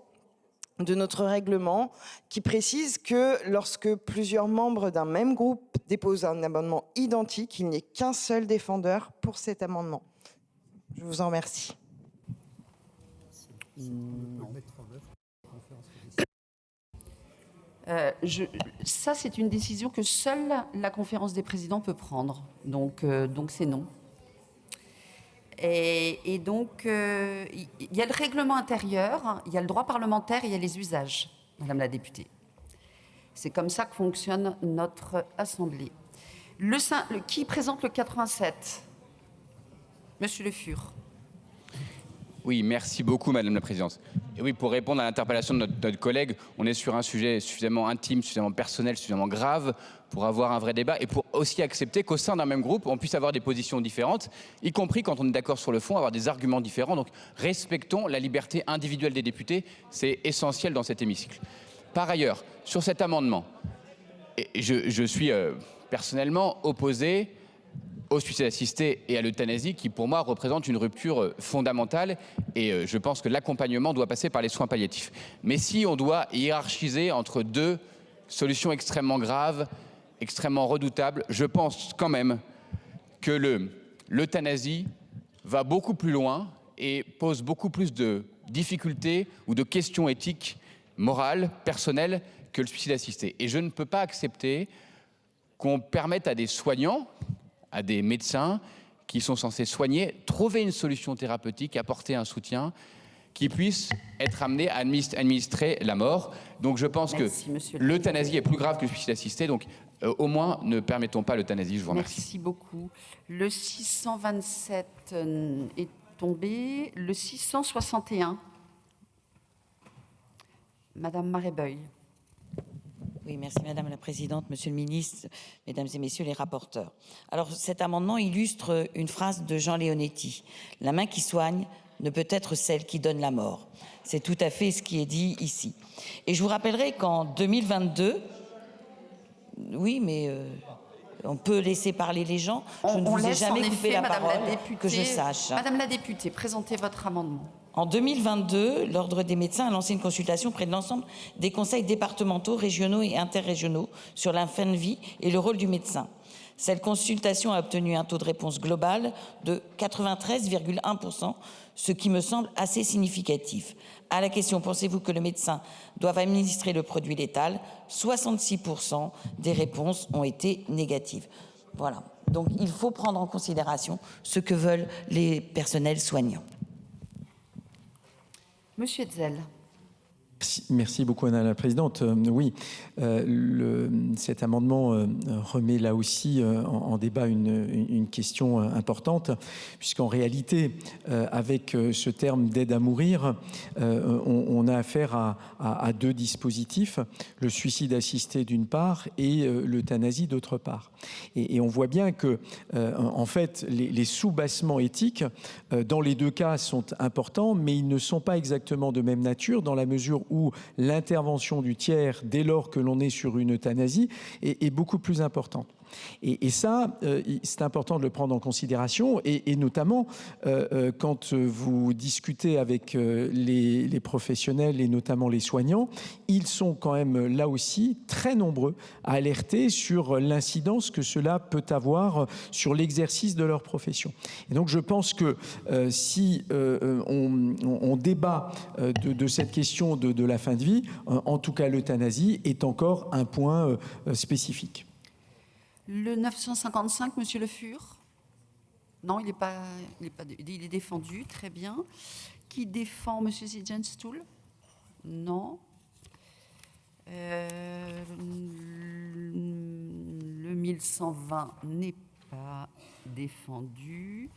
de notre règlement qui précise que lorsque plusieurs membres d'un même groupe déposent un amendement identique, il n'y ait qu'un seul défendeur pour cet amendement. Je vous en remercie. Ça, c'est une décision que seule la conférence des présidents peut prendre. Donc c'est non. Et donc, il y a le règlement intérieur, il y a le droit parlementaire et il y a les usages, Madame la députée. C'est comme ça que fonctionne notre Assemblée. Qui présente le 87? Monsieur Le Fur. Oui, merci beaucoup, Madame la Présidente. Et oui, pour répondre à l'interpellation de notre collègue, on est sur un sujet suffisamment intime, suffisamment personnel, suffisamment grave pour avoir un vrai débat et pour aussi accepter qu'au sein d'un même groupe, on puisse avoir des positions différentes, y compris quand on est d'accord sur le fond, avoir des arguments différents. Donc, respectons la liberté individuelle des députés, c'est essentiel dans cet hémicycle. Par ailleurs, sur cet amendement, je suis personnellement opposé au suicide assisté et à l'euthanasie qui, pour moi, représentent une rupture fondamentale et je pense que l'accompagnement doit passer par les soins palliatifs. Mais si on doit hiérarchiser entre deux solutions extrêmement graves, extrêmement redoutables, je pense quand même que l'euthanasie va beaucoup plus loin et pose beaucoup plus de difficultés ou de questions éthiques, morales, personnelles que le suicide assisté. Et je ne peux pas accepter qu'on permette à des soignants, à des médecins qui sont censés soigner, trouver une solution thérapeutique, apporter un soutien qui puisse être amené à administrer la mort. Donc je pense que l'euthanasie est plus grave que le suicide assisté. Donc au moins, ne permettons pas l'euthanasie. Je vous remercie. Merci beaucoup. Le 627 est tombé. Le 661. Madame Marebeuil. Oui, merci Madame la Présidente, Monsieur le Ministre, Mesdames et Messieurs les rapporteurs. Alors cet amendement illustre une phrase de Jean Leonetti. La main qui soigne ne peut être celle qui donne la mort. C'est tout à fait ce qui est dit ici. Et je vous rappellerai qu'en 2022, oui, mais on peut laisser parler les gens. Je ne vous ai jamais coupé la parole, que je sache. Madame la députée, présentez votre amendement. En 2022, l'Ordre des médecins a lancé une consultation auprès de l'ensemble des conseils départementaux, régionaux et interrégionaux sur la fin de vie et le rôle du médecin. Cette consultation a obtenu un taux de réponse global de 93,1%, ce qui me semble assez significatif. À la question « Pensez-vous que le médecin doive administrer le produit létal ?», 66% des réponses ont été négatives. Voilà. Donc il faut prendre en considération ce que veulent les personnels soignants. Monsieur Hetzel. Merci beaucoup, Madame la Présidente. Oui, cet amendement remet là aussi en débat une question importante, puisqu'en réalité, avec ce terme d'aide à mourir, on a affaire à deux dispositifs, le suicide assisté d'une part et l'euthanasie d'autre part. Et on voit bien que, en fait, les sous-bassements éthiques, dans les deux cas, sont importants, mais ils ne sont pas exactement de même nature, dans la mesure où l'intervention du tiers, dès lors que l'on est sur une euthanasie, est beaucoup plus importante. Et ça, c'est important de le prendre en considération, et notamment quand vous discutez avec les professionnels et notamment les soignants, ils sont quand même là aussi très nombreux à alerter sur l'incidence que cela peut avoir sur l'exercice de leur profession. Et donc je pense que si on débat de cette question de la fin de vie, en tout cas l'euthanasie est encore un point spécifique. Le 955, Monsieur Le Fur. Non, il est défendu, très bien. Qui défend Monsieur Sigenstuhl? Non. Le 1120 n'est pas défendu.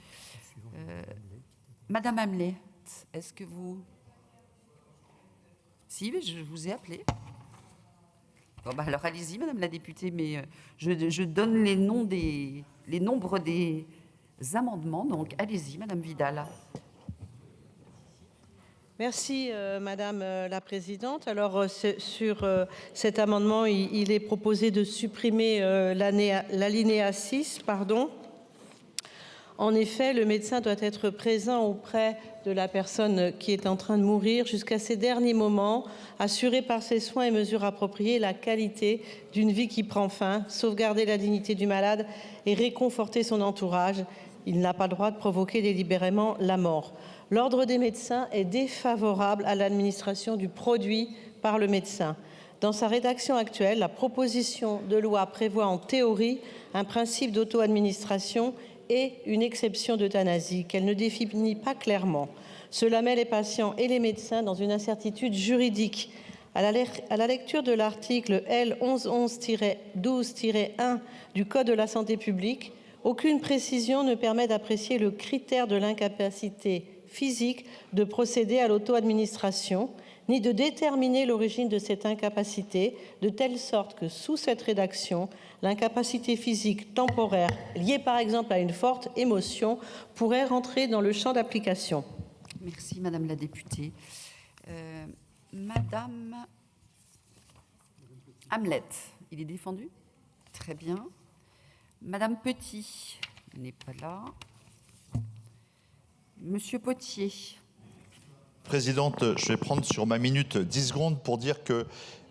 Madame Hamlet, est-ce que vous... Si, mais je vous ai appelé. Bon, bah alors allez-y, Madame la députée, mais je donne les nombres des amendements, donc allez-y, Madame Vidal. Merci, Madame la Présidente. Alors, sur cet amendement, il est proposé de supprimer l'alinéa 6, pardon. En effet, le médecin doit être présent auprès de la personne qui est en train de mourir jusqu'à ses derniers moments, assurer par ses soins et mesures appropriées la qualité d'une vie qui prend fin, sauvegarder la dignité du malade et réconforter son entourage. Il n'a pas le droit de provoquer délibérément la mort. L'Ordre des médecins est défavorable à l'administration du produit par le médecin. Dans sa rédaction actuelle, la proposition de loi prévoit en théorie un principe d'auto-administration et une exception d'euthanasie qu'elle ne définit pas clairement. Cela met les patients et les médecins dans une incertitude juridique. À la lecture de l'article L. 1111-12-1 du Code de la santé publique, aucune précision ne permet d'apprécier le critère de l'incapacité physique de procéder à l'auto-administration, ni de déterminer l'origine de cette incapacité, de telle sorte que, sous cette rédaction, l'incapacité physique temporaire, liée par exemple à une forte émotion, pourrait rentrer dans le champ d'application. Merci, Madame la députée. Madame Hamlet, il est défendu? Très bien. Madame Petit n'est pas là. Monsieur Potier. Présidente, je vais prendre sur ma minute 10 secondes pour dire que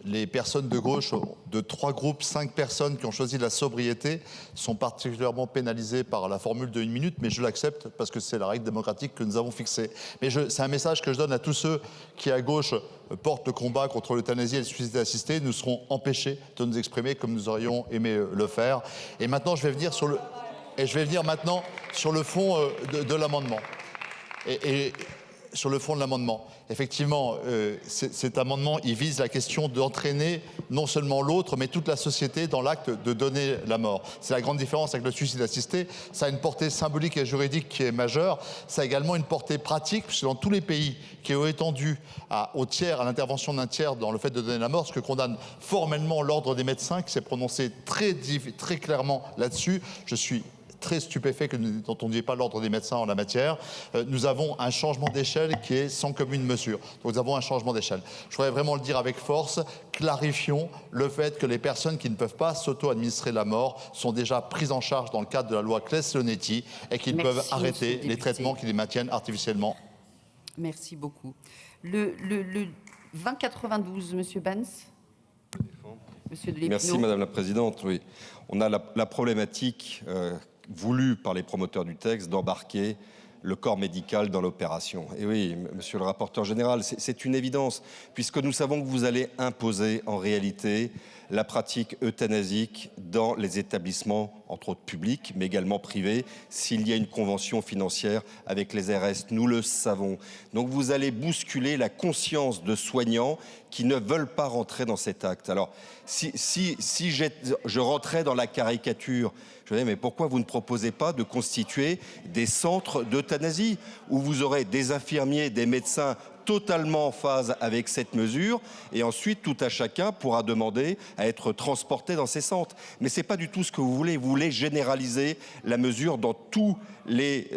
les personnes de gauche, de 3 groupes, 5 personnes qui ont choisi la sobriété, sont particulièrement pénalisées par la formule de 1 minute, mais je l'accepte parce que c'est la règle démocratique que nous avons fixée. Mais c'est un message que je donne à tous ceux qui, à gauche, portent le combat contre l'euthanasie et le suicide assisté. Nous serons empêchés de nous exprimer comme nous aurions aimé le faire. Et maintenant, je vais venir sur le fond de l'amendement. Sur le fond de l'amendement. Effectivement, cet amendement, il vise la question d'entraîner non seulement l'autre, mais toute la société dans l'acte de donner la mort. C'est la grande différence avec le suicide assisté. Ça a une portée symbolique et juridique qui est majeure. Ça a également une portée pratique, puisque dans tous les pays qui ont étendu au tiers, à l'intervention d'un tiers dans le fait de donner la mort, ce que condamne formellement l'Ordre des médecins, qui s'est prononcé très clairement là-dessus. Je suis très stupéfait que nous n'entendiez pas l'Ordre des médecins en la matière. Nous avons un changement d'échelle qui est sans commune mesure. Donc nous avons un changement d'échelle. Je voudrais vraiment le dire avec force, clarifions le fait que les personnes qui ne peuvent pas s'auto-administrer la mort sont déjà prises en charge dans le cadre de la loi Claes-Leonetti et qu'ils peuvent arrêter les traitements qui les maintiennent artificiellement. Merci beaucoup. Le 2092, Monsieur Benz. Monsieur de Merci Madame la Présidente. Oui, on a la problématique voulu par les promoteurs du texte d'embarquer le corps médical dans l'opération. Et oui, monsieur le rapporteur général, c'est une évidence, puisque nous savons que vous allez imposer en réalité la pratique euthanasique dans les établissements entre autres publics, mais également privés, s'il y a une convention financière avec les ARS. Nous le savons. Donc vous allez bousculer la conscience de soignants qui ne veulent pas rentrer dans cet acte. Alors, si je rentrais dans la caricature, je me disais, mais pourquoi vous ne proposez pas de constituer des centres d'euthanasie où vous aurez des infirmiers, des médecins totalement en phase avec cette mesure, et ensuite tout à chacun pourra demander à être transporté dans ces centres. Mais ce n'est pas du tout ce que vous voulez généraliser la mesure dans tous les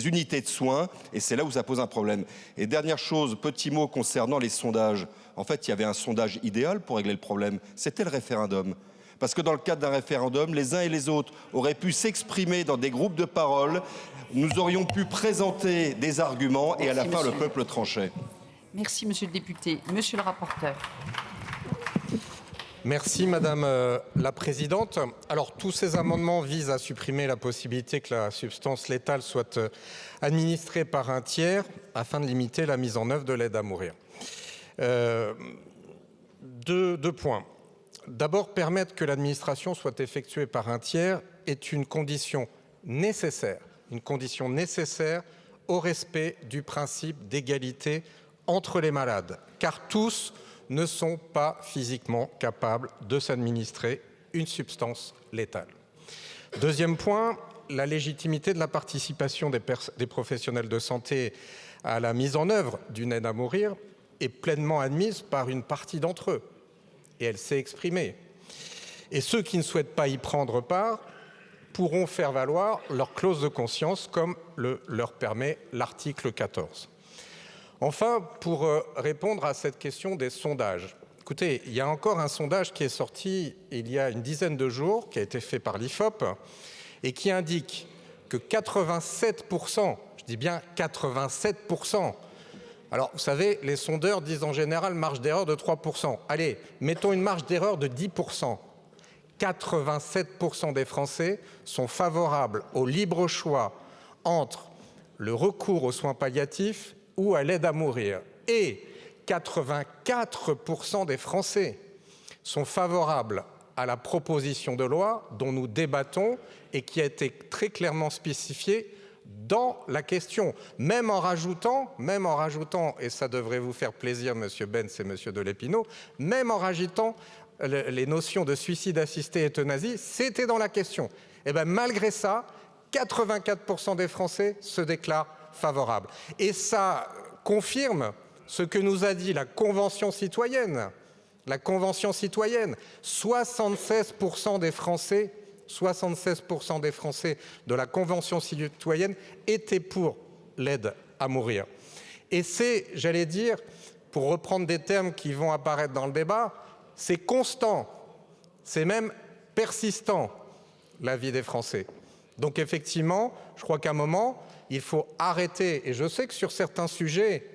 unités de soins, et c'est là où ça pose un problème. Et dernière chose, petit mot concernant les sondages. En fait, il y avait un sondage idéal pour régler le problème, c'était le référendum. Parce que dans le cadre d'un référendum, les uns et les autres auraient pu s'exprimer dans des groupes de parole, nous aurions pu présenter des arguments et à la fin le peuple tranchait. Merci monsieur le député. Monsieur le rapporteur. Merci Madame la Présidente. Alors tous ces amendements visent à supprimer la possibilité que la substance létale soit administrée par un tiers afin de limiter la mise en œuvre de l'aide à mourir. Deux points. D'abord, permettre que l'administration soit effectuée par un tiers est une condition nécessaire au respect du principe d'égalité entre les malades, car tous ne sont pas physiquement capables de s'administrer une substance létale. Deuxième point, la légitimité de la participation des professionnels de santé à la mise en œuvre d'une aide à mourir est pleinement admise par une partie d'entre eux. Et elle s'est exprimée. Et ceux qui ne souhaitent pas y prendre part pourront faire valoir leur clause de conscience comme le leur permet l'article 14. Enfin, pour répondre à cette question des sondages, écoutez, il y a encore un sondage qui est sorti il y a une dizaine de jours, qui a été fait par l'IFOP, et qui indique que 87%, je dis bien 87%, alors, vous savez, les sondeurs disent en général marge d'erreur de 3%. Allez, mettons une marge d'erreur de 10%. 87% des Français sont favorables au libre choix entre le recours aux soins palliatifs ou à l'aide à mourir. Et 84% des Français sont favorables à la proposition de loi dont nous débattons et qui a été très clairement spécifiée dans la question, même en rajoutant, et ça devrait vous faire plaisir, monsieur Benz et monsieur Delepino, même en rajoutant les notions de suicide assisté et euthanasie, c'était dans la question. Et bien malgré ça, 84% des Français se déclarent favorables. Et ça confirme ce que nous a dit la Convention citoyenne. La Convention citoyenne, 76% des Français 76% des Français de la Convention citoyenne étaient pour l'aide à mourir. Et c'est, j'allais dire, pour reprendre des termes qui vont apparaître dans le débat, c'est constant, c'est même persistant, l'avis des Français. Donc effectivement, je crois qu'à un moment, il faut arrêter, et je sais que sur certains sujets,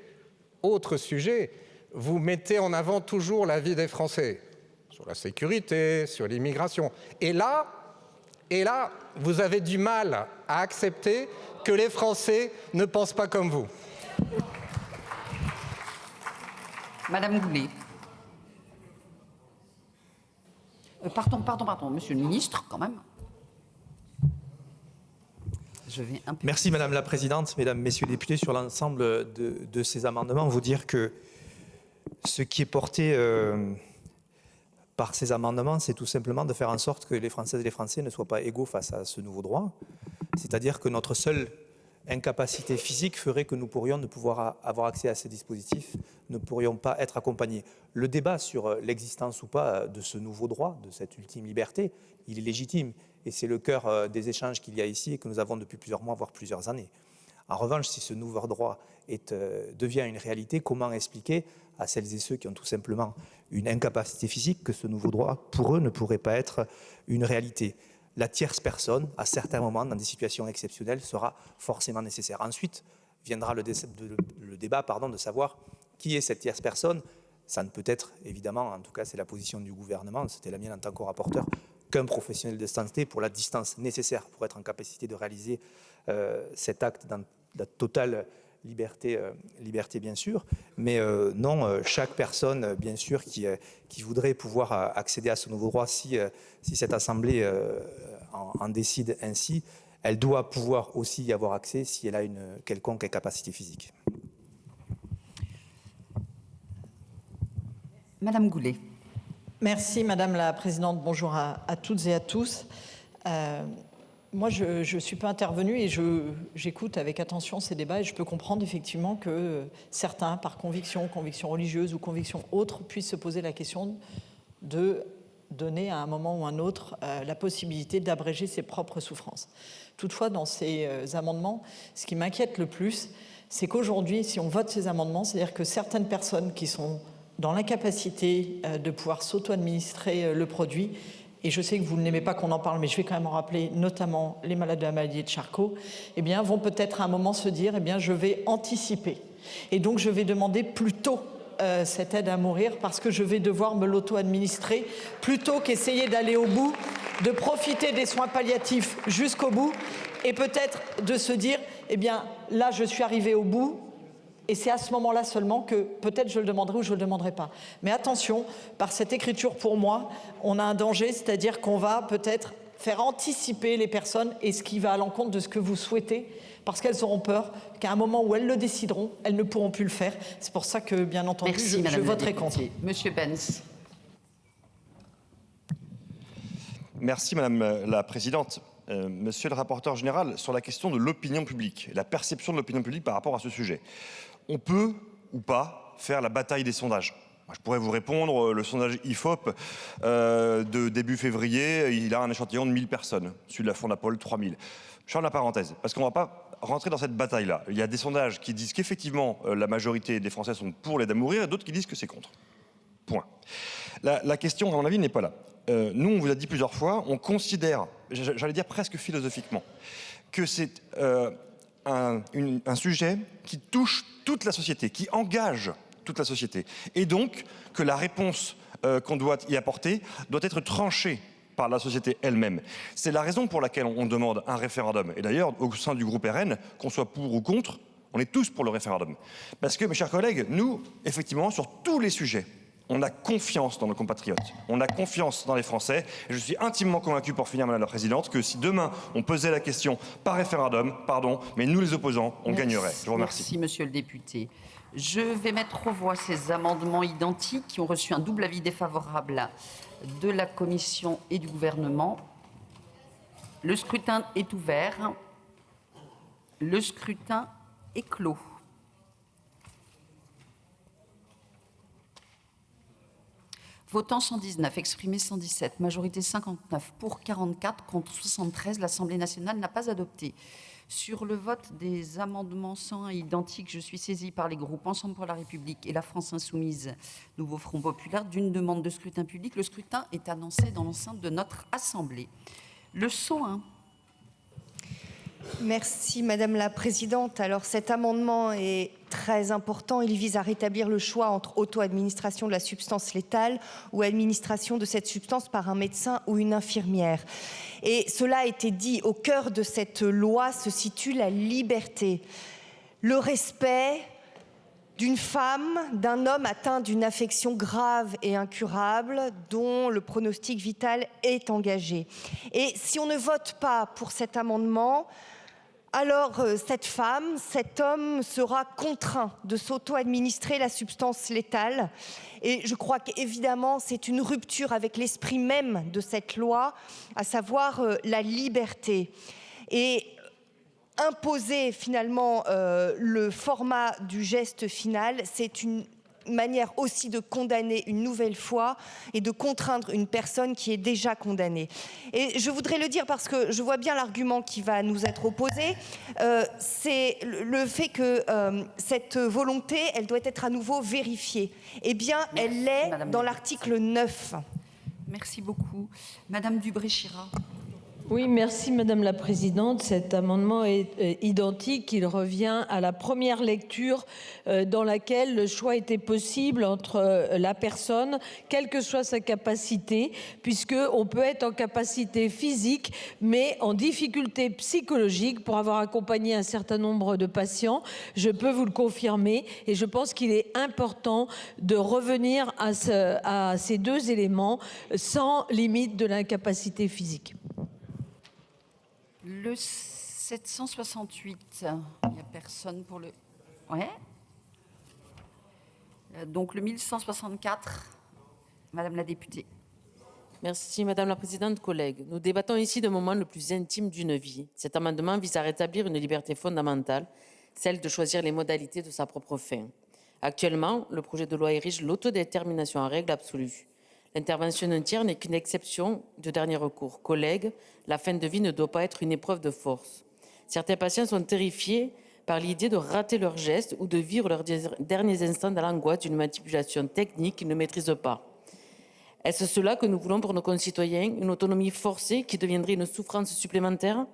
autres sujets, vous mettez en avant toujours l'avis des Français, sur la sécurité, sur l'immigration. Et là, vous avez du mal à accepter que les Français ne pensent pas comme vous. Madame Goulet. Pardon, monsieur le ministre, quand même. Merci Madame la Présidente, Mesdames, Messieurs les députés, sur l'ensemble de ces amendements, vous dire que ce qui est porté par ces amendements, c'est tout simplement de faire en sorte que les Françaises et les Français ne soient pas égaux face à ce nouveau droit. C'est-à-dire que notre seule incapacité physique ferait que nous pourrions ne pouvoir avoir accès à ces dispositifs, ne pourrions pas être accompagnés. Le débat sur l'existence ou pas de ce nouveau droit, de cette ultime liberté, il est légitime. Et c'est le cœur des échanges qu'il y a ici et que nous avons depuis plusieurs mois, voire plusieurs années. En revanche, si ce nouveau droit devient une réalité, comment expliquer à celles et ceux qui ont tout simplement une incapacité physique que ce nouveau droit, pour eux, ne pourrait pas être une réalité? La tierce personne, à certains moments, dans des situations exceptionnelles, sera forcément nécessaire. Ensuite, viendra le débat de savoir qui est cette tierce personne. Ça ne peut être, évidemment, en tout cas c'est la position du gouvernement, c'était la mienne en tant que rapporteur, qu'un professionnel de santé pour la distance nécessaire pour être en capacité de réaliser cet acte dans la totale liberté bien sûr, mais non, chaque personne bien sûr qui voudrait pouvoir accéder à ce nouveau droit si cette Assemblée en décide ainsi, elle doit pouvoir aussi y avoir accès si elle a une quelconque incapacité physique. Madame Goulet. Merci Madame la Présidente. Bonjour à toutes et à tous. Moi, je ne suis pas intervenue et j'écoute avec attention ces débats et je peux comprendre effectivement que certains, par conviction religieuse ou conviction autre, puissent se poser la question de donner à un moment ou un autre la possibilité d'abréger ses propres souffrances. Toutefois, dans ces amendements, ce qui m'inquiète le plus, c'est qu'aujourd'hui, si on vote ces amendements, c'est-à-dire que certaines personnes qui sont dans l'incapacité de pouvoir s'auto-administrer le produit, et je sais que vous n'aimez pas qu'on en parle, mais je vais quand même en rappeler, notamment les malades de la maladie de Charcot, eh bien, vont peut-être à un moment se dire, eh bien, je vais anticiper. Et donc, je vais demander plus tôt cette aide à mourir parce que je vais devoir me l'auto-administrer plutôt qu'essayer d'aller au bout, de profiter des soins palliatifs jusqu'au bout et peut-être de se dire, eh bien, là, je suis arrivé au bout. Et c'est à ce moment-là seulement que peut-être je le demanderai ou je ne le demanderai pas. Mais attention, par cette écriture, pour moi, on a un danger, c'est-à-dire qu'on va peut-être faire anticiper les personnes et ce qui va à l'encontre de ce que vous souhaitez, parce qu'elles auront peur qu'à un moment où elles le décideront, elles ne pourront plus le faire. C'est pour ça que, bien entendu, Merci, je voterai contre. Monsieur Benz. Merci Madame la Présidente. Monsieur le rapporteur général, sur la question de l'opinion publique, la perception de l'opinion publique par rapport à ce sujet, on peut ou pas faire la bataille des sondages. Moi, je pourrais vous répondre, le sondage IFOP de début février, il a un échantillon de 1000 personnes, celui de la Fondapol 3000. Je ferme la parenthèse, parce qu'on ne va pas rentrer dans cette bataille-là. Il y a des sondages qui disent qu'effectivement la majorité des Français sont pour l'aide à mourir et d'autres qui disent que c'est contre. Point. La question, à mon avis, n'est pas là. Nous, on vous a dit plusieurs fois, on considère, j'allais dire presque philosophiquement, que c'est un sujet qui touche toute la société, qui engage toute la société. Et donc, que la réponse qu'on doit y apporter doit être tranchée par la société elle-même. C'est la raison pour laquelle on demande un référendum. Et d'ailleurs, au sein du groupe RN, qu'on soit pour ou contre, on est tous pour le référendum. Parce que, mes chers collègues, nous, effectivement, sur tous les sujets, on a confiance dans nos compatriotes, on a confiance dans les Français. Et je suis intimement convaincu, pour finir, Madame la Présidente, que si demain on posait la question par référendum, mais nous les opposants, on gagnerait. Je vous remercie. Merci, Monsieur le député. Je vais mettre aux voix ces amendements identiques qui ont reçu un double avis défavorable de la Commission et du Gouvernement. Le scrutin est ouvert. Le scrutin est clos. Votant 119, exprimé 117, majorité 59, pour 44, contre 73, l'Assemblée nationale n'a pas adopté. Sur le vote des amendements 101 identiques, je suis saisie par les groupes Ensemble pour la République et la France Insoumise, Nouveau Front Populaire, d'une demande de scrutin public. Le scrutin est annoncé dans l'enceinte de notre Assemblée. Le 101. Merci Madame la Présidente. Alors cet amendement est très important. Il vise à rétablir le choix entre auto-administration de la substance létale ou administration de cette substance par un médecin ou une infirmière. Et cela a été dit, au cœur de cette loi se situe la liberté, le respect d'une femme, d'un homme atteint d'une affection grave et incurable dont le pronostic vital est engagé. Et si on ne vote pas pour cet amendement, alors cette femme, cet homme sera contraint de s'auto-administrer la substance létale. Et je crois qu'évidemment, c'est une rupture avec l'esprit même de cette loi, à savoir la liberté. Et imposer finalement le format du geste final, c'est une manière aussi de condamner une nouvelle fois et de contraindre une personne qui est déjà condamnée. Et je voudrais le dire parce que je vois bien l'argument qui va nous être opposé, c'est le fait que cette volonté, elle doit être à nouveau vérifiée. Eh bien, elle l'est dans l'article 9. Merci beaucoup. Madame Dubré-Chirat. Oui, merci Madame la Présidente. Cet amendement est identique. Il revient à la première lecture dans laquelle le choix était possible entre la personne, quelle que soit sa capacité, puisqu'on peut être en capacité physique, mais en difficulté psychologique pour avoir accompagné un certain nombre de patients. Je peux vous le confirmer et je pense qu'il est important de revenir à ces deux éléments sans limite de l'incapacité physique. Le 768, il n'y a personne pour le... Ouais. Donc le 1164, Madame la députée. Merci Madame la Présidente, collègues. Nous débattons ici d'un moment le plus intime d'une vie. Cet amendement vise à rétablir une liberté fondamentale, celle de choisir les modalités de sa propre fin. Actuellement, le projet de loi érige l'autodétermination en règle absolue. L'intervention d'un tiers n'est qu'une exception de dernier recours. Collègues, la fin de vie ne doit pas être une épreuve de force. Certains patients sont terrifiés par l'idée de rater leurs gestes ou de vivre leurs derniers instants dans l'angoisse d'une manipulation technique qu'ils ne maîtrisent pas. Est-ce cela que nous voulons pour nos concitoyens, une autonomie forcée qui deviendrait une souffrance supplémentaire?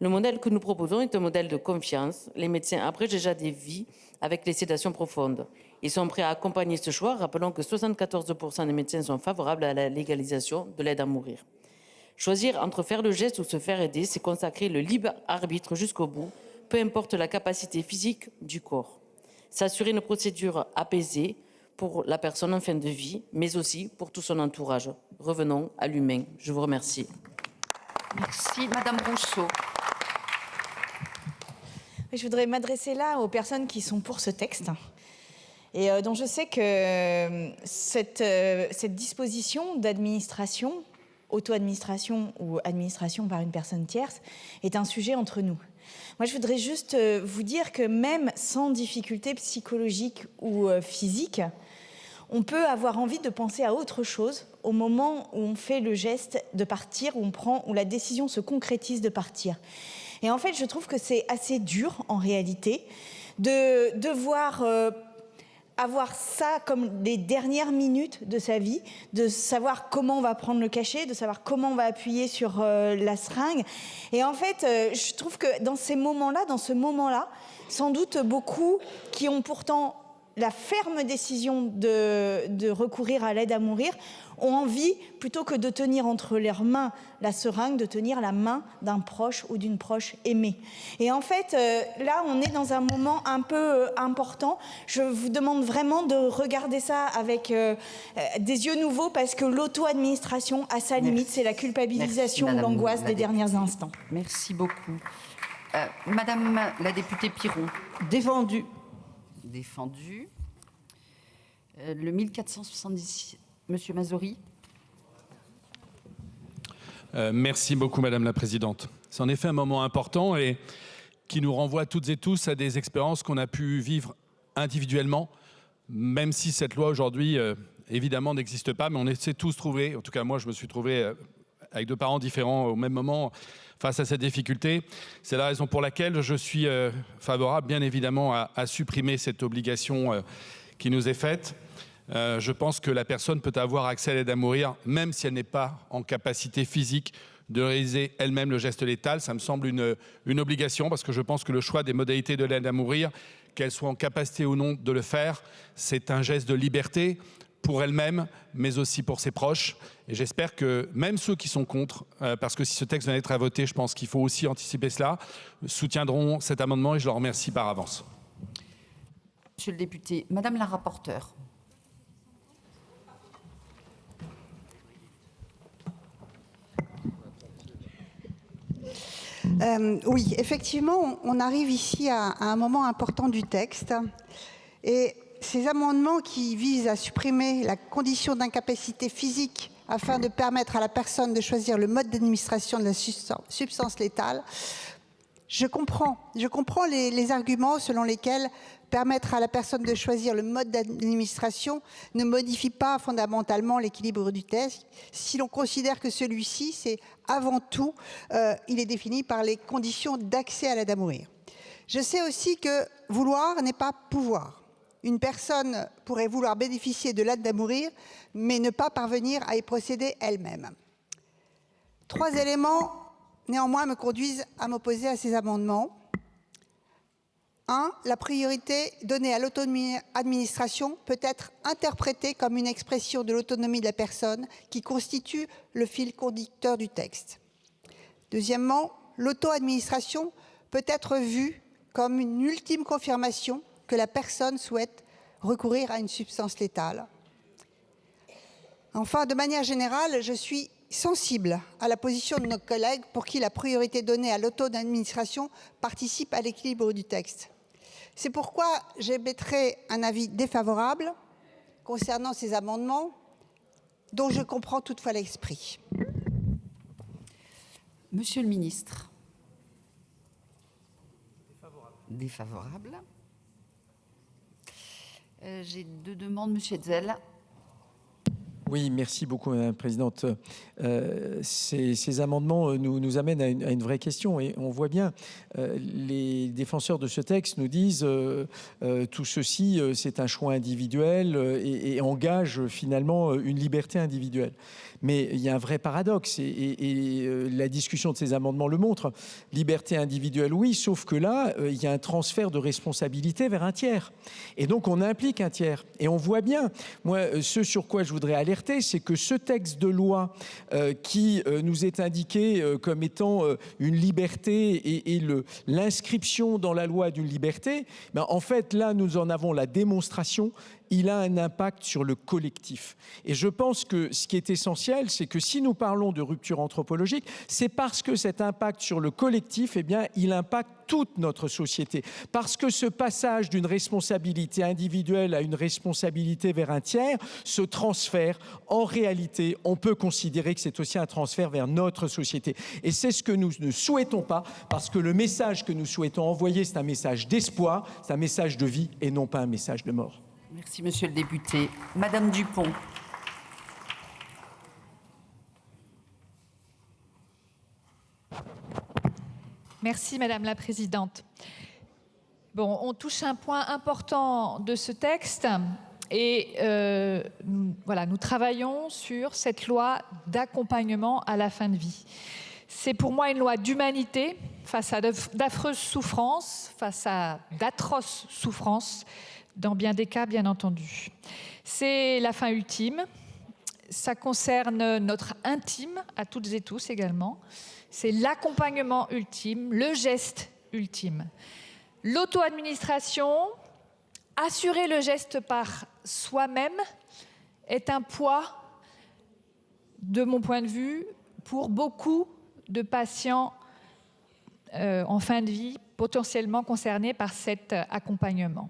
Le modèle que nous proposons est un modèle de confiance. Les médecins abrègent déjà des vies avec les sédations profondes. Ils sont prêts à accompagner ce choix. Rappelons que 74% des médecins sont favorables à la légalisation de l'aide à mourir. Choisir entre faire le geste ou se faire aider, c'est consacrer le libre arbitre jusqu'au bout, peu importe la capacité physique du corps. S'assurer une procédure apaisée pour la personne en fin de vie, mais aussi pour tout son entourage. Revenons à l'humain. Je vous remercie. Merci, Madame Rousseau. Je voudrais m'adresser là aux personnes qui sont pour ce texte et dont je sais que cette disposition d'administration, auto-administration ou administration par une personne tierce, est un sujet entre nous. Moi, je voudrais juste vous dire que même sans difficulté psychologique ou physique, on peut avoir envie de penser à autre chose au moment où on fait le geste de partir, où la décision se concrétise de partir. Et en fait, je trouve que c'est assez dur, en réalité, de devoir avoir ça comme les dernières minutes de sa vie, de savoir comment on va prendre le cachet, de savoir comment on va appuyer sur la seringue. Et en fait, je trouve que dans ce moment-là, sans doute beaucoup qui ont pourtant la ferme décision de recourir à l'aide à mourir ont envie, plutôt que de tenir entre leurs mains la seringue, de tenir la main d'un proche ou d'une proche aimée. Et en fait, là, on est dans un moment un peu important. Je vous demande vraiment de regarder ça avec des yeux nouveaux, parce que l'auto-administration, à sa limite, c'est la culpabilisation, l'angoisse des derniers instants. Merci beaucoup. Madame la députée Piron. Défendu. Défendu. Le 1470, Monsieur Mazzori. Merci beaucoup, Madame la Présidente. C'est en effet un moment important et qui nous renvoie toutes et tous à des expériences qu'on a pu vivre individuellement, même si cette loi aujourd'hui, évidemment, n'existe pas, mais on s'est tous trouvés, en tout cas moi je me suis trouvé avec deux parents différents au même moment face à cette difficulté. C'est la raison pour laquelle je suis favorable, bien évidemment, à supprimer cette obligation qui nous est faite. Je pense que la personne peut avoir accès à l'aide à mourir, même si elle n'est pas en capacité physique de réaliser elle-même le geste létal. Ça me semble une obligation, parce que je pense que le choix des modalités de l'aide à mourir, qu'elle soit en capacité ou non de le faire, c'est un geste de liberté pour elle-même, mais aussi pour ses proches. Et j'espère que même ceux qui sont contre, parce que si ce texte venait être à voter, je pense qu'il faut aussi anticiper cela, soutiendront cet amendement et je leur remercie par avance. Monsieur le député, Madame la rapporteure. Oui, effectivement, on arrive ici à un moment important du texte. Et ces amendements qui visent à supprimer la condition d'incapacité physique afin de permettre à la personne de choisir le mode d'administration de la substance létale, je comprends les arguments selon lesquels permettre à la personne de choisir le mode d'administration ne modifie pas fondamentalement l'équilibre du texte, si l'on considère que celui-ci, c'est avant tout, il est défini par les conditions d'accès à l'aide à mourir. Je sais aussi que vouloir n'est pas pouvoir. Une personne pourrait vouloir bénéficier de l'aide à mourir, mais ne pas parvenir à y procéder elle-même. 3 éléments, néanmoins, me conduisent à m'opposer à ces amendements. 1. La priorité donnée à l'auto-administration peut être interprétée comme une expression de l'autonomie de la personne qui constitue le fil conducteur du texte. Deuxièmement, l'auto-administration peut être vue comme une ultime confirmation que la personne souhaite recourir à une substance létale. Enfin, de manière générale, je suis sensible à la position de nos collègues pour qui la priorité donnée à l'auto-administration participe à l'équilibre du texte. C'est pourquoi j'émettrai un avis défavorable concernant ces amendements, dont je comprends toutefois l'esprit. Monsieur le ministre. Défavorable. J'ai deux demandes, Monsieur Hetzel. Oui, merci beaucoup, Madame la Présidente. Ces amendements nous amènent à une vraie question. Et on voit bien, les défenseurs de ce texte nous disent tout ceci, c'est un choix individuel et engage finalement une liberté individuelle. Mais il y a un vrai paradoxe et la discussion de ces amendements le montre. Liberté individuelle, oui, sauf que là, il y a un transfert de responsabilité vers un tiers. Et donc, on implique un tiers. Et on voit bien, moi, ce sur quoi je voudrais alerter, c'est que ce texte de loi qui nous est indiqué comme étant une liberté et l'inscription dans la loi d'une liberté, ben, en fait, là, nous en avons la démonstration. Il a un impact sur le collectif. Et je pense que ce qui est essentiel, c'est que si nous parlons de rupture anthropologique, c'est parce que cet impact sur le collectif, eh bien, il impacte toute notre société. Parce que ce passage d'une responsabilité individuelle à une responsabilité vers un tiers, ce transfert, en réalité, on peut considérer que c'est aussi un transfert vers notre société. Et c'est ce que nous ne souhaitons pas, parce que le message que nous souhaitons envoyer, c'est un message d'espoir, c'est un message de vie et non pas un message de mort. Merci, Monsieur le député. Madame Dupont. Merci, Madame la Présidente. Bon, on touche un point important de ce texte et voilà, nous travaillons sur cette loi d'accompagnement à la fin de vie. C'est pour moi une loi d'humanité face à d'affreuses souffrances, face à d'atroces souffrances, dans bien des cas, bien entendu. C'est la fin ultime. Ça concerne notre intime, à toutes et tous également. C'est l'accompagnement ultime, le geste ultime. L'auto-administration, assurer le geste par soi-même, est un poids, de mon point de vue, pour beaucoup de patients en fin de vie, potentiellement concernés par cet accompagnement.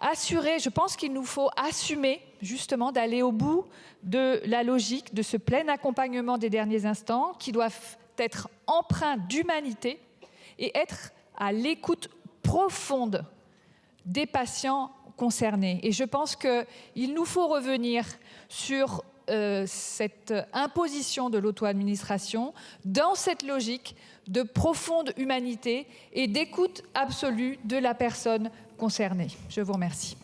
Assurer, je pense qu'il nous faut assumer justement d'aller au bout de la logique de ce plein accompagnement des derniers instants qui doivent être empreints d'humanité et être à l'écoute profonde des patients concernés. Et je pense qu'il nous faut revenir sur cette imposition de l'auto-administration dans cette logique de profonde humanité et d'écoute absolue de la personne concernée. Je vous remercie.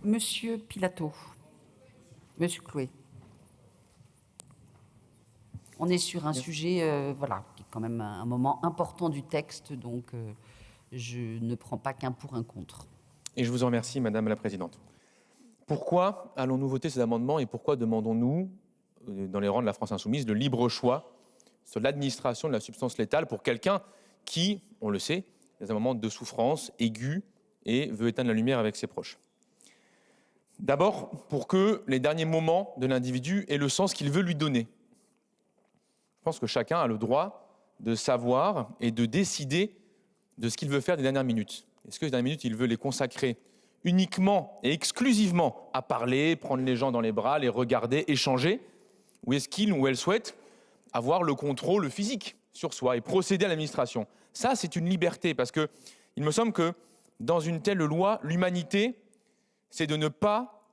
Monsieur Pilato. Monsieur Clouet. On est sur un sujet voilà, qui est quand même un moment important du texte, donc je ne prends pas qu'un pour un contre. Et je vous en remercie, Madame la Présidente. Pourquoi allons-nous voter ces amendements et pourquoi demandons-nous, dans les rangs de la France Insoumise, le libre choix sur l'administration de la substance létale pour quelqu'un qui, on le sait, a un moment de souffrance aiguë et veut éteindre la lumière avec ses proches? D'abord, pour que les derniers moments de l'individu aient le sens qu'il veut lui donner. Je pense que chacun a le droit de savoir et de décider de ce qu'il veut faire des dernières minutes. Est-ce que les dernières minutes, il veut les consacrer uniquement et exclusivement à parler, prendre les gens dans les bras, les regarder, échanger, ou est-ce qu'il ou elle souhaite avoir le contrôle physique sur soi et procéder à l'administration? Ça, c'est une liberté, parce que il me semble que dans une telle loi, l'humanité, c'est de ne pas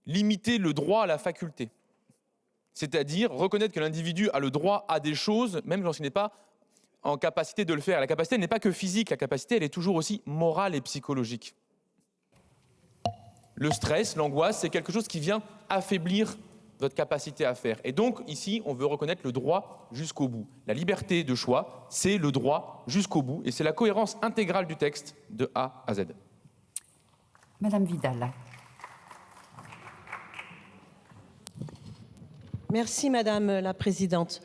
limiter le droit à la faculté. C'est-à-dire reconnaître que l'individu a le droit à des choses, même lorsqu'il n'est pas en capacité de le faire. La capacité n'est pas que physique, la capacité, elle est toujours aussi morale et psychologique. Le stress, l'angoisse, c'est quelque chose qui vient affaiblir votre capacité à faire. Et donc, ici, on veut reconnaître le droit jusqu'au bout. La liberté de choix, c'est le droit jusqu'au bout. Et c'est la cohérence intégrale du texte de A à Z. Madame Vidal. Merci Madame la Présidente.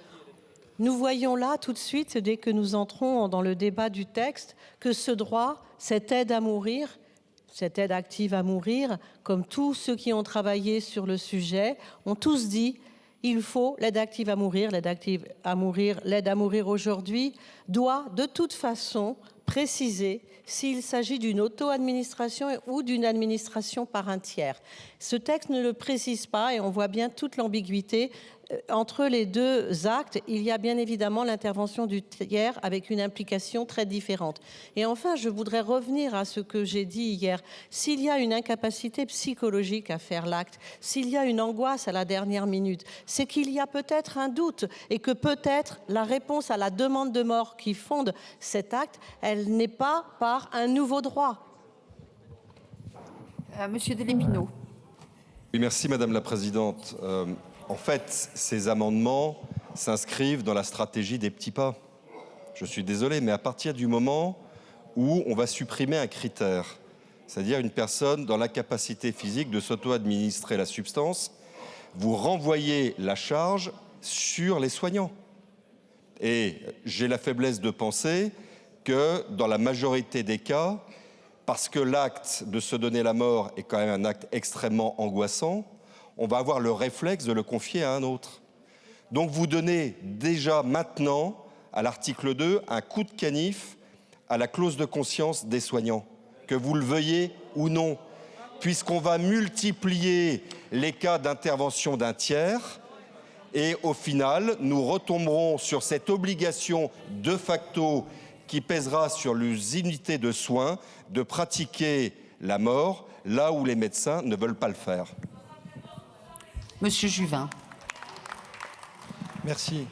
Nous voyons là tout de suite, dès que nous entrons dans le débat du texte, que ce droit, cette aide à mourir, cette aide active à mourir, comme tous ceux qui ont travaillé sur le sujet, ont tous dit, il faut l'aide active à mourir. L'aide à mourir aujourd'hui doit de toute façon préciser s'il s'agit d'une auto-administration ou d'une administration par un tiers. Ce texte ne le précise pas et on voit bien toute l'ambiguïté. Entre les deux actes, il y a bien évidemment l'intervention du tiers avec une implication très différente. Et enfin, je voudrais revenir à ce que j'ai dit hier. S'il y a une incapacité psychologique à faire l'acte, s'il y a une angoisse à la dernière minute, c'est qu'il y a peut-être un doute et que peut-être la réponse à la demande de mort qui fonde cet acte, elle n'est pas par un nouveau droit. Monsieur Delépinaud. Oui, merci Madame la Présidente. En fait, ces amendements s'inscrivent dans la stratégie des petits pas. Je suis désolé, mais à partir du moment où on va supprimer un critère, c'est-à-dire une personne dans l'incapacité physique de s'auto-administrer la substance, vous renvoyez la charge sur les soignants. Et j'ai la faiblesse de penser que dans la majorité des cas, parce que l'acte de se donner la mort est quand même un acte extrêmement angoissant, on va avoir le réflexe de le confier à un autre. Donc vous donnez déjà maintenant, à l'article 2, un coup de canif à la clause de conscience des soignants, que vous le veuillez ou non, puisqu'on va multiplier les cas d'intervention d'un tiers et au final, nous retomberons sur cette obligation de facto qui pèsera sur les unités de soins de pratiquer la mort là où les médecins ne veulent pas le faire. Monsieur Juvin. Merci.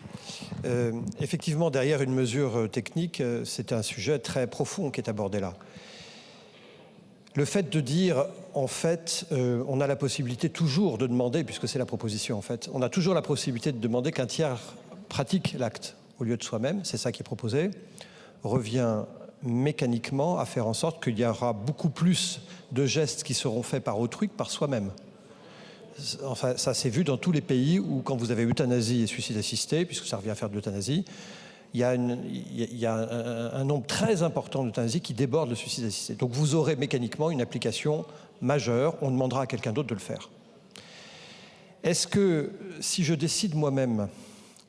Effectivement, derrière une mesure technique, c'est un sujet très profond qui est abordé là. Le fait de dire, en fait, on a la possibilité toujours de demander, puisque c'est la proposition en fait, on a toujours la possibilité de demander qu'un tiers pratique l'acte au lieu de soi-même, c'est ça qui est proposé, revient mécaniquement à faire en sorte qu'il y aura beaucoup plus de gestes qui seront faits par autrui que par soi-même. Enfin, ça s'est vu dans tous les pays où, quand vous avez euthanasie et suicide assisté, puisque ça revient à faire de l'euthanasie, il y a un nombre très important d'euthanasie qui déborde le suicide assisté. Donc vous aurez mécaniquement une application majeure, on demandera à quelqu'un d'autre de le faire. Est-ce que si je décide moi-même,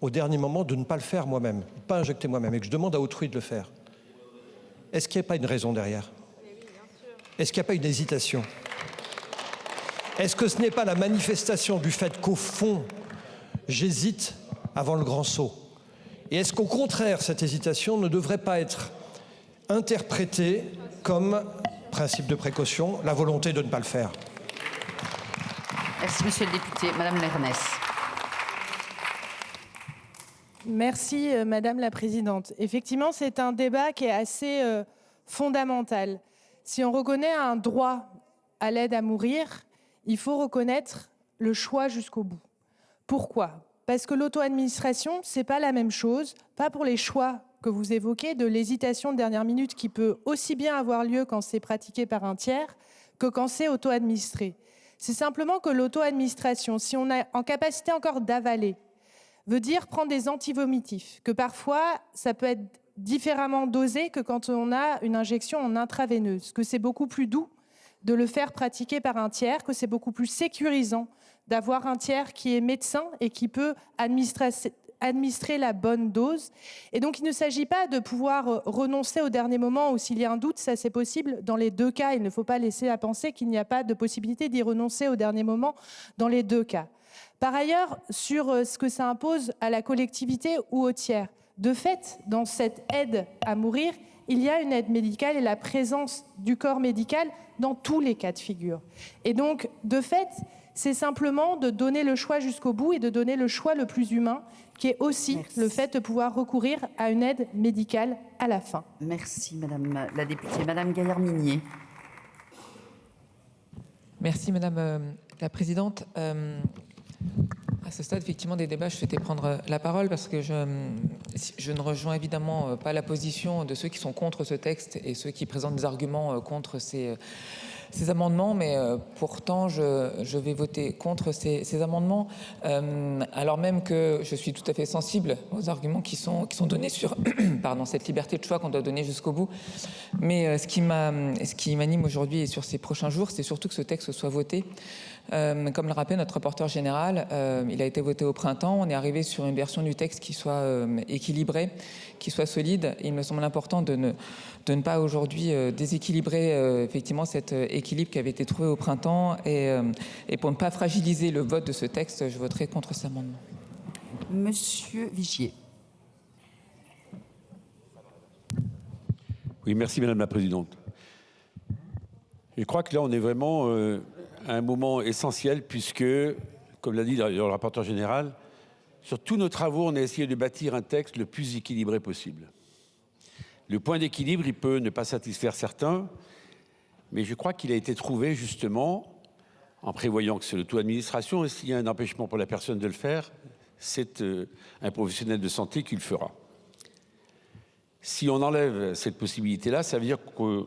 au dernier moment, de ne pas le faire moi-même, de ne pas injecter moi-même, et que je demande à autrui de le faire, est-ce qu'il n'y a pas une raison derrière? Est-ce qu'il n'y a pas une hésitation? Est-ce que ce n'est pas la manifestation du fait qu'au fond, j'hésite avant le grand saut? Et est-ce qu'au contraire, cette hésitation ne devrait pas être interprétée comme principe de précaution, la volonté de ne pas le faire? Merci, monsieur le député. Madame Lernès. Merci, Madame la Présidente. Effectivement, c'est un débat qui est assez fondamental. Si on reconnaît un droit à l'aide à mourir, il faut reconnaître le choix jusqu'au bout. Pourquoi? Parce que l'auto-administration, ce n'est pas la même chose, pas pour les choix que vous évoquez, de l'hésitation de dernière minute qui peut aussi bien avoir lieu quand c'est pratiqué par un tiers que quand c'est auto-administré. C'est simplement que l'auto-administration, si on est en capacité encore d'avaler, veut dire prendre des antivomitifs, que parfois ça peut être différemment dosé que quand on a une injection en intraveineuse, que c'est beaucoup plus doux de le faire pratiquer par un tiers, que c'est beaucoup plus sécurisant d'avoir un tiers qui est médecin et qui peut administrer la bonne dose. Et donc, il ne s'agit pas de pouvoir renoncer au dernier moment ou s'il y a un doute, ça c'est possible dans les deux cas. Il ne faut pas laisser à penser qu'il n'y a pas de possibilité d'y renoncer au dernier moment dans les deux cas. Par ailleurs, sur ce que ça impose à la collectivité ou au tiers, de fait, dans cette aide à mourir, il y a une aide médicale et la présence du corps médical dans tous les cas de figure. Et donc, de fait, c'est simplement de donner le choix jusqu'au bout et de donner le choix le plus humain, qui est aussi le fait de pouvoir recourir à une aide médicale à la fin. Merci, Madame la députée. Madame Gaillard-Minier. Merci, Madame la Présidente. À ce stade, effectivement, des débats, je souhaitais prendre la parole parce que je ne rejoins évidemment pas la position de ceux qui sont contre ce texte et ceux qui présentent des arguments contre ces ces amendements, mais pourtant je vais voter contre ces amendements, alors même que je suis tout à fait sensible aux arguments qui sont donnés sur pardon, cette liberté de choix qu'on doit donner jusqu'au bout. Mais ce qui m'anime aujourd'hui et sur ces prochains jours, c'est surtout que ce texte soit voté. Comme le rappelait notre rapporteur général, il a été voté au printemps. On est arrivé sur une version du texte qui soit équilibrée, qui soit solide. Il me semble important de ne pas aujourd'hui déséquilibrer effectivement cet équilibre qui avait été trouvé au printemps. Et pour ne pas fragiliser le vote de ce texte, je voterai contre cet amendement. Monsieur Vigier. Oui, merci Madame la Présidente. Je crois que là, on est vraiment à un moment essentiel puisque, comme l'a dit le rapporteur général, sur tous nos travaux, on a essayé de bâtir un texte le plus équilibré possible. Le point d'équilibre, il peut ne pas satisfaire certains, mais je crois qu'il a été trouvé justement en prévoyant que c'est l'auto-administration et s'il y a un empêchement pour la personne de le faire, c'est un professionnel de santé qui le fera. Si on enlève cette possibilité-là, ça veut dire qu'on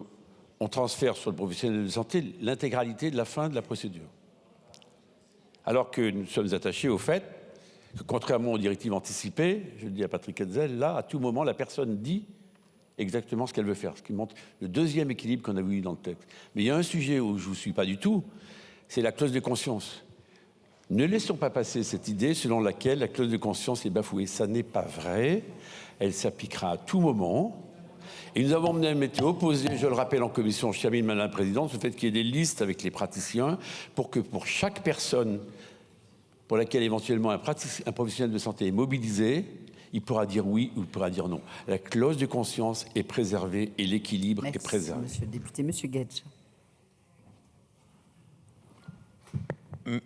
transfère sur le professionnel de santé l'intégralité de la fin de la procédure. Alors que nous sommes attachés au fait que, contrairement aux directives anticipées, je le dis à Patrick Hetzel, là, à tout moment, la personne dit exactement ce qu'elle veut faire, ce qui montre le deuxième équilibre qu'on a vu dans le texte. Mais il y a un sujet où je ne vous suis pas du tout, c'est la clause de conscience. Ne laissons pas passer cette idée selon laquelle la clause de conscience est bafouée. Ça n'est pas vrai. Elle s'appliquera à tout moment. Et nous avons même été opposés, je le rappelle en commission, je termine Madame la Présidente, au fait qu'il y ait des listes avec les praticiens pour que pour chaque personne pour laquelle éventuellement un professionnel de santé est mobilisé, il pourra dire oui ou il pourra dire non. La clause de conscience est préservée et l'équilibre est préservé. Monsieur le député, Monsieur Guedj.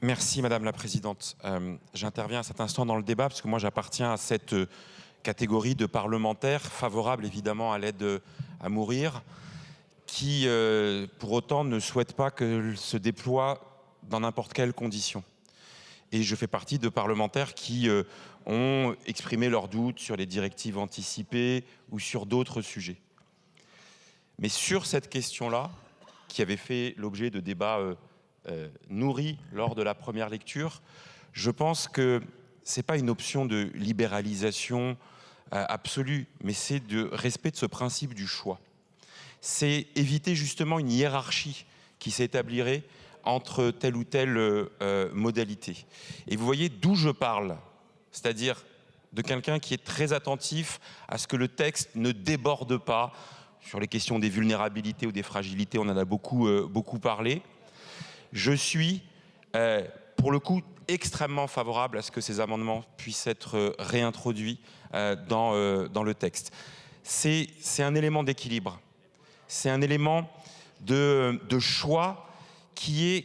Merci Madame la Présidente. J'interviens à cet instant dans le débat parce que moi j'appartiens à cette catégorie de parlementaires favorables évidemment à l'aide à mourir, qui pour autant ne souhaitent pas qu'elle se déploie dans n'importe quelles conditions. Et je fais partie de parlementaires qui ont exprimé leurs doutes sur les directives anticipées ou sur d'autres sujets. Mais sur cette question-là, qui avait fait l'objet de débats nourris lors de la première lecture, je pense que ce n'est pas une option de libéralisation absolue, mais c'est de respect de ce principe du choix. C'est éviter justement une hiérarchie qui s'établirait entre telle ou telle modalité. Et vous voyez d'où je parle, c'est-à-dire de quelqu'un qui est très attentif à ce que le texte ne déborde pas sur les questions des vulnérabilités ou des fragilités, on en a beaucoup parlé. Je suis, pour le coup, extrêmement favorable à ce que ces amendements puissent être réintroduits dans le texte. C'est un élément d'équilibre, c'est un élément de choix qui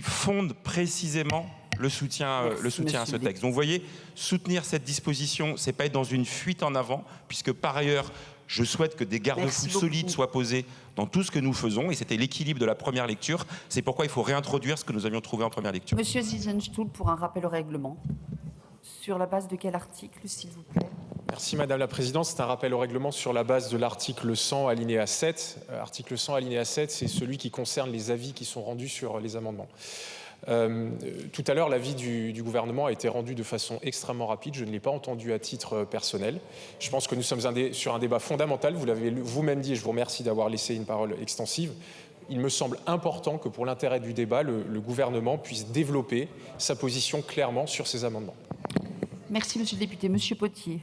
fonde précisément le soutien à ce texte. Donc vous voyez, soutenir cette disposition, c'est pas être dans une fuite en avant, puisque par ailleurs, je souhaite que des garde-fous solides soient posés dans tout ce que nous faisons, et c'était l'équilibre de la première lecture. C'est pourquoi il faut réintroduire ce que nous avions trouvé en première lecture. Monsieur Zizenstuhl, pour un rappel au règlement. Sur la base de quel article, s'il vous plaît? Merci Madame la Présidente. C'est un rappel au règlement sur la base de l'article 100, alinéa 7. Article 100, alinéa 7, c'est celui qui concerne les avis qui sont rendus sur les amendements. Tout à l'heure, l'avis du gouvernement a été rendu de façon extrêmement rapide. Je ne l'ai pas entendu à titre personnel. Je pense que nous sommes sur un débat fondamental. Vous l'avez vous-même dit et je vous remercie d'avoir laissé une parole extensive. Il me semble important que pour l'intérêt du débat, le gouvernement puisse développer sa position clairement sur ces amendements. Merci Monsieur le député. Monsieur Potier.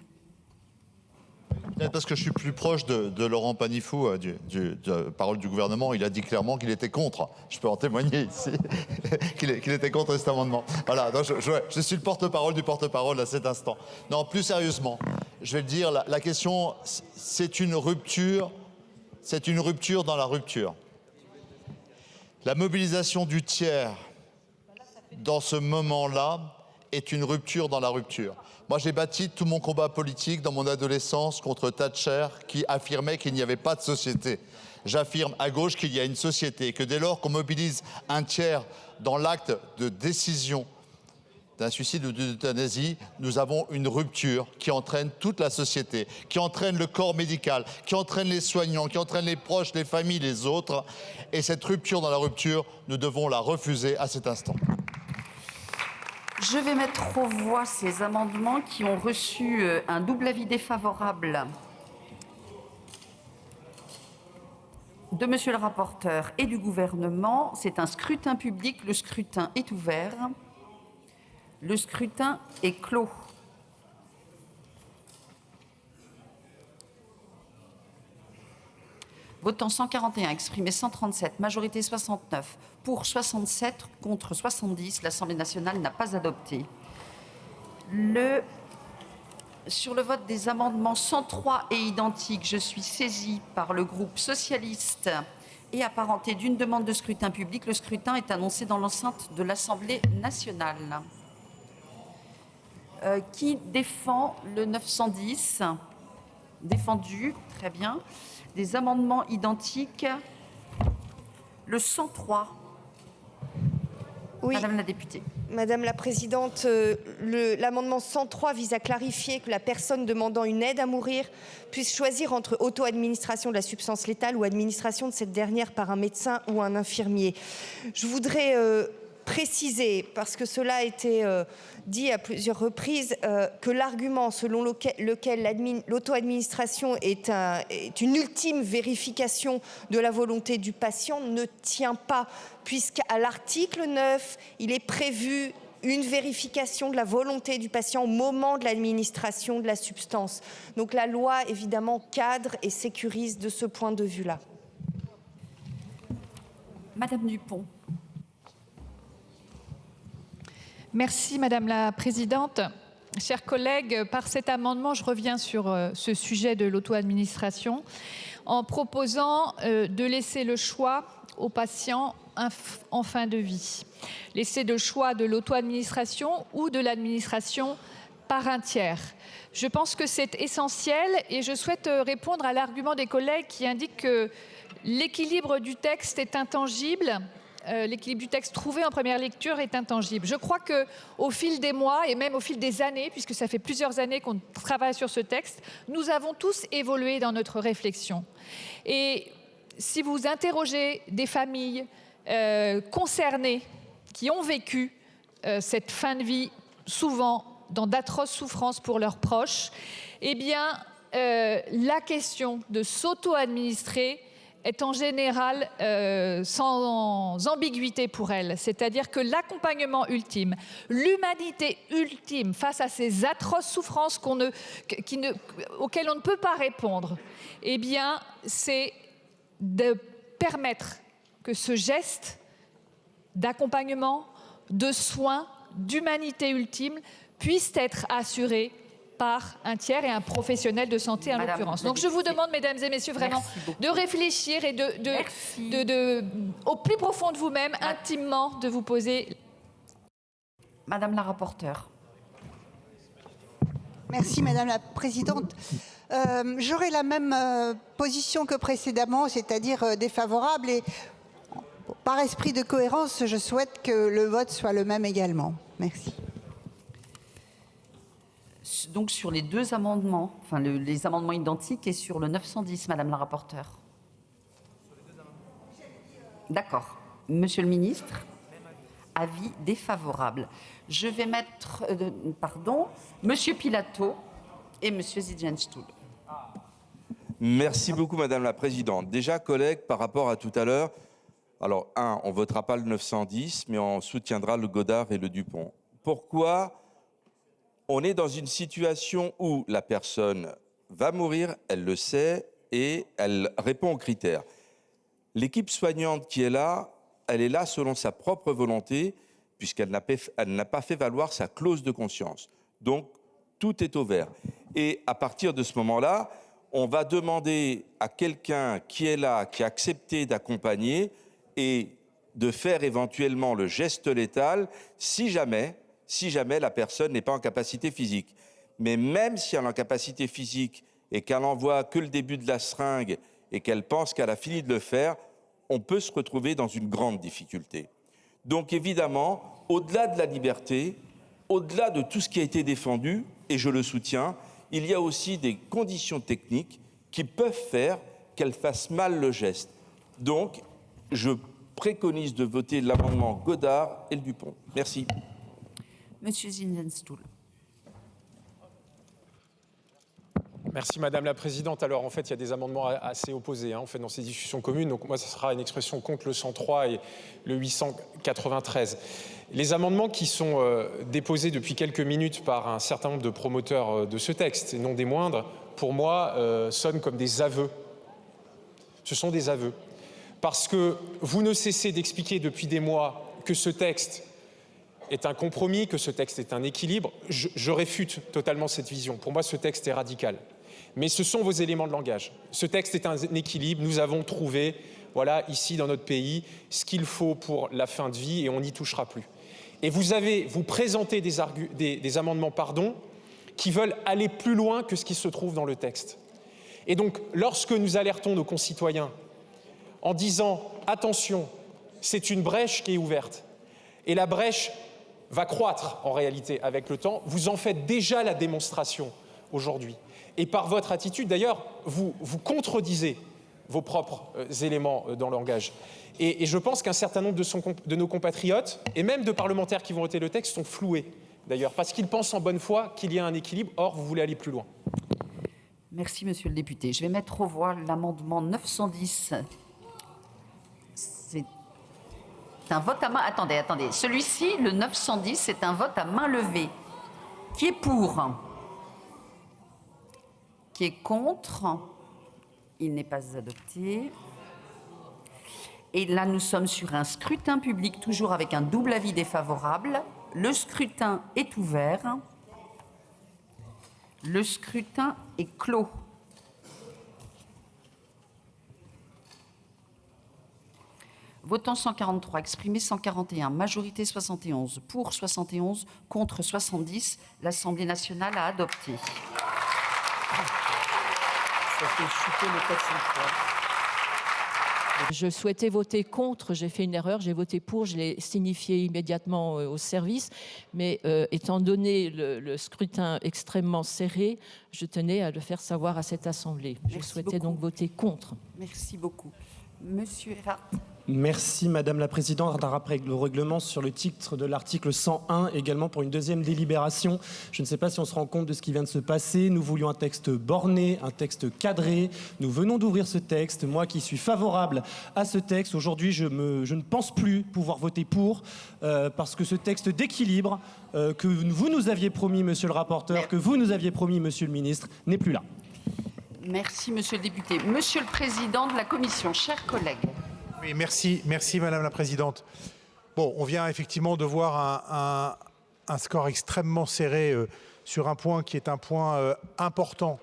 Peut-être parce que je suis plus proche de Laurent Panifou, parole du gouvernement, il a dit clairement qu'il était contre. Je peux en témoigner ici, qu'il était contre cet amendement. Voilà, donc je suis le porte-parole du porte-parole à cet instant. Non, plus sérieusement, je vais le dire, la question, c'est une rupture dans la rupture. La mobilisation du tiers dans ce moment-là est une rupture dans la rupture. Moi, j'ai bâti tout mon combat politique dans mon adolescence contre Thatcher qui affirmait qu'il n'y avait pas de société. J'affirme à gauche qu'il y a une société et que dès lors qu'on mobilise un tiers dans l'acte de décision d'un suicide ou d'une euthanasie, nous avons une rupture qui entraîne toute la société, qui entraîne le corps médical, qui entraîne les soignants, qui entraîne les proches, les familles, les autres. Et cette rupture dans la rupture, nous devons la refuser à cet instant. Je vais mettre aux voix ces amendements qui ont reçu un double avis défavorable de Monsieur le rapporteur et du gouvernement. C'est un scrutin public. Le scrutin est ouvert. Le scrutin est clos. Votant 141, exprimé 137, majorité 69, pour 67, contre 70, l'Assemblée nationale n'a pas adopté. Sur le vote des amendements 103 et identiques, je suis saisie par le groupe socialiste et apparenté d'une demande de scrutin public. Le scrutin est annoncé dans l'enceinte de l'Assemblée nationale. Qui défend le 910 ? Défendu, très bien. Des amendements identiques. Le 103. Oui. Madame la députée. Madame la Présidente, l'amendement 103 vise à clarifier que la personne demandant une aide à mourir puisse choisir entre auto-administration de la substance létale ou administration de cette dernière par un médecin ou un infirmier. Je voudrais préciser, parce que cela a été dit à plusieurs reprises, que l'argument selon lequel l'auto-administration est une ultime vérification de la volonté du patient ne tient pas, puisqu'à l'article 9, il est prévu une vérification de la volonté du patient au moment de l'administration de la substance. Donc la loi, évidemment, cadre et sécurise de ce point de vue-là. Madame Dupont. Merci Madame la Présidente. Chers collègues, par cet amendement, je reviens sur ce sujet de l'auto-administration en proposant de laisser le choix aux patients en fin de vie. Laisser le choix de l'auto-administration ou de l'administration par un tiers. Je pense que c'est essentiel et je souhaite répondre à l'argument des collègues qui indiquent que l'équilibre du texte est intangible. L'équilibre du texte trouvé en première lecture est intangible. Je crois qu'au fil des mois et même au fil des années, puisque ça fait plusieurs années qu'on travaille sur ce texte, nous avons tous évolué dans notre réflexion. Et si vous interrogez des familles concernées qui ont vécu cette fin de vie, souvent dans d'atroces souffrances pour leurs proches, eh bien, la question de s'auto-administrer est en général sans ambiguïté pour elle. C'est-à-dire que l'accompagnement ultime, l'humanité ultime face à ces atroces souffrances auxquelles on ne peut pas répondre, eh bien, c'est de permettre que ce geste d'accompagnement, de soins, d'humanité ultime puisse être assuré par un tiers et un professionnel de santé en l'occurrence. Donc je vous demande, mesdames et messieurs, vraiment de réfléchir et au plus profond de vous-même, intimement, de vous poser. Madame la rapporteure. Merci Madame la Présidente. J'aurai la même position que précédemment, c'est-à-dire défavorable, et par esprit de cohérence, je souhaite que le vote soit le même également. Merci. Donc sur les deux amendements, enfin les amendements identiques et sur le 910, Madame la rapporteure. D'accord. Monsieur le ministre, avis défavorable. Je vais mettre, Monsieur Pilato et Monsieur Zidjenstoul. Merci beaucoup, Madame la Présidente. Déjà, collègues, par rapport à tout à l'heure, alors, on ne votera pas le 910, mais on soutiendra le Godard et le Dupont. Pourquoi ? On est dans une situation où la personne va mourir, elle le sait, et elle répond aux critères. L'équipe soignante qui est là, elle est là selon sa propre volonté, puisqu'elle n'a pas fait valoir sa clause de conscience. Donc, tout est au vert. Et à partir de ce moment-là, on va demander à quelqu'un qui est là, qui a accepté d'accompagner et de faire éventuellement le geste létal, si jamais la personne n'est pas en capacité physique. Mais même si elle est en capacité physique et qu'elle n'en voit que le début de la seringue et qu'elle pense qu'elle a fini de le faire, on peut se retrouver dans une grande difficulté. Donc évidemment, au-delà de la liberté, au-delà de tout ce qui a été défendu, et je le soutiens, il y a aussi des conditions techniques qui peuvent faire qu'elle fasse mal le geste. Donc, je préconise de voter l'amendement Godard et le Dupont. Merci. Monsieur Zinenstuhl. Merci Madame la Présidente. Alors en fait, il y a des amendements assez opposés en fait, dans ces discussions communes. Donc moi, ce sera une expression contre le 103 et le 893. Les amendements qui sont déposés depuis quelques minutes par un certain nombre de promoteurs de ce texte, et non des moindres, pour moi, sonnent comme des aveux. Ce sont des aveux. Parce que vous ne cessez d'expliquer depuis des mois que ce texte est un compromis, que ce texte est un équilibre. Je réfute totalement cette vision. Pour moi, ce texte est radical. Mais ce sont vos éléments de langage. Ce texte est un équilibre. Nous avons trouvé, voilà, ici dans notre pays, ce qu'il faut pour la fin de vie et on n'y touchera plus. Et vous présentez des amendements, qui veulent aller plus loin que ce qui se trouve dans le texte. Et donc, lorsque nous alertons nos concitoyens en disant « Attention, c'est une brèche qui est ouverte », et la brèche va croître en réalité avec le temps, vous en faites déjà la démonstration aujourd'hui. Et par votre attitude, d'ailleurs, vous contredisez vos propres éléments dans le langage. Et je pense qu'un certain nombre de nos compatriotes, et même de parlementaires qui vont voter le texte, sont floués, d'ailleurs, parce qu'ils pensent en bonne foi qu'il y a un équilibre. Or, vous voulez aller plus loin. Merci, monsieur le député. Je vais mettre aux voix l'amendement 910. C'est un vote à main... Attendez. Celui-ci, le 910, c'est un vote à main levée. Qui est pour? Qui est contre? Il n'est pas adopté. Et là, nous sommes sur un scrutin public, toujours avec un double avis défavorable. Le scrutin est ouvert. Le scrutin est clos. Votant 143, exprimé 141, majorité 71, pour 71, contre 70. L'Assemblée nationale a adopté. Ça fait chuter le texte en fois. Je souhaitais voter contre, j'ai fait une erreur, j'ai voté pour, je l'ai signifié immédiatement au service, mais étant donné le scrutin extrêmement serré, je tenais à le faire savoir à cette Assemblée. Je souhaitais donc voter contre. Merci beaucoup. Monsieur Erhardt. Merci Madame la Présidente. Un rappel au règlement sur le titre de l'article 101, également pour une deuxième délibération. Je ne sais pas si on se rend compte de ce qui vient de se passer. Nous voulions un texte borné, un texte cadré. Nous venons d'ouvrir ce texte. Moi qui suis favorable à ce texte, aujourd'hui je ne pense plus pouvoir voter pour, parce que ce texte d'équilibre que vous nous aviez promis, Monsieur le rapporteur, que vous nous aviez promis, Monsieur le ministre, n'est plus là. Merci Monsieur le député. Monsieur le Président de la Commission, chers collègues. Oui, merci Madame la Présidente. Bon, on vient effectivement de voir un score extrêmement serré sur un point qui est un point important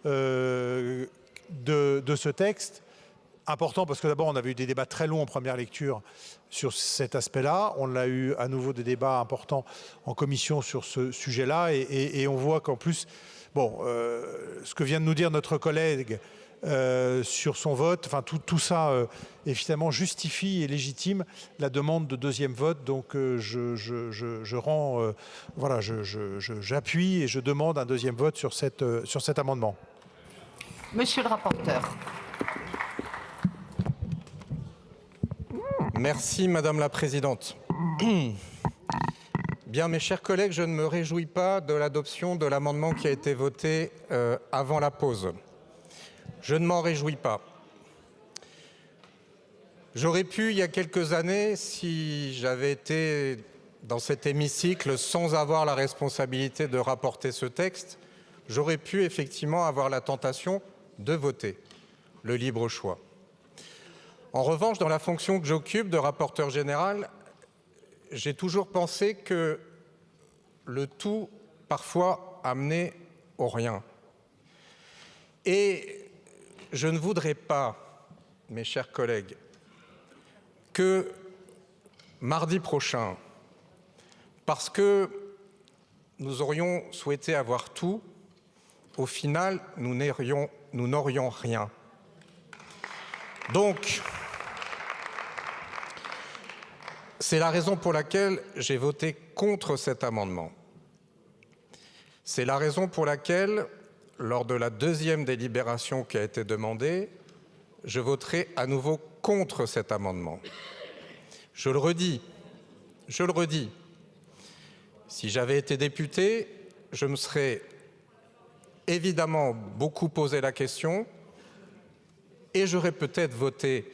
de ce texte. Important parce que d'abord, on avait eu des débats très longs en première lecture sur cet aspect-là. On a eu à nouveau des débats importants en commission sur ce sujet-là. Et on voit qu'en plus, bon, ce que vient de nous dire notre collègue sur son vote, enfin tout ça évidemment justifie et légitime la demande de deuxième vote. Donc j'appuie et je demande un deuxième vote sur cet amendement. Monsieur le rapporteur. Merci Madame la Présidente. Bien, mes chers collègues, je ne me réjouis pas de l'adoption de l'amendement qui a été voté avant la pause. Je ne m'en réjouis pas. J'aurais pu, il y a quelques années, si j'avais été dans cet hémicycle sans avoir la responsabilité de rapporter ce texte, j'aurais pu effectivement avoir la tentation de voter le libre choix. En revanche, dans la fonction que j'occupe de rapporteur général, j'ai toujours pensé que le tout, parfois, amenait au rien. Et je ne voudrais pas, mes chers collègues, que mardi prochain, parce que nous aurions souhaité avoir tout, au final, nous n'aurions rien. Donc, c'est la raison pour laquelle j'ai voté contre cet amendement. C'est la raison pour laquelle, lors de la deuxième délibération qui a été demandée, je voterai à nouveau contre cet amendement. Je le redis, si j'avais été député, je me serais évidemment beaucoup posé la question et j'aurais peut-être voté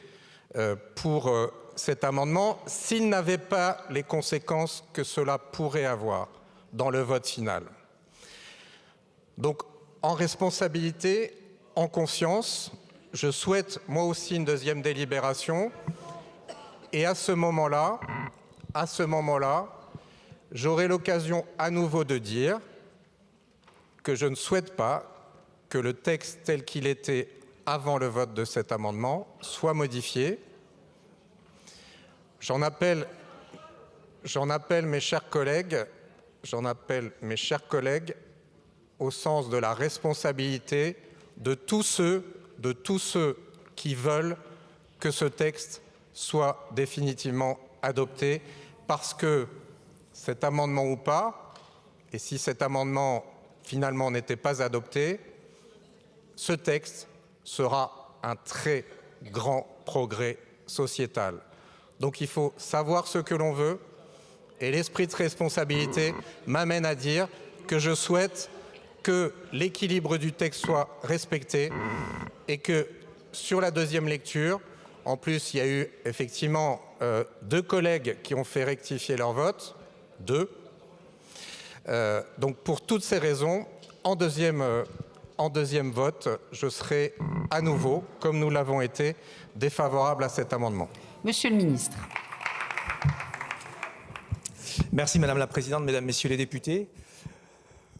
pour cet amendement s'il n'avait pas les conséquences que cela pourrait avoir dans le vote final. Donc, en responsabilité, en conscience, je souhaite moi aussi une deuxième délibération et à ce moment-là, j'aurai l'occasion à nouveau de dire que je ne souhaite pas que le texte tel qu'il était avant le vote de cet amendement soit modifié. J'en appelle mes chers collègues au sens de la responsabilité de tous ceux qui veulent que ce texte soit définitivement adopté, parce que cet amendement ou pas, et si cet amendement finalement n'était pas adopté, ce texte sera un très grand progrès sociétal. Donc il faut savoir ce que l'on veut, et l'esprit de responsabilité m'amène à dire que je souhaite que l'équilibre du texte soit respecté et que sur la deuxième lecture, en plus il y a eu effectivement 2 collègues qui ont fait rectifier leur vote, 2. Donc pour toutes ces raisons, en deuxième vote, je serai à nouveau, comme nous l'avons été, défavorable à cet amendement. Monsieur le ministre. Merci Madame la Présidente, Mesdames, Messieurs les députés.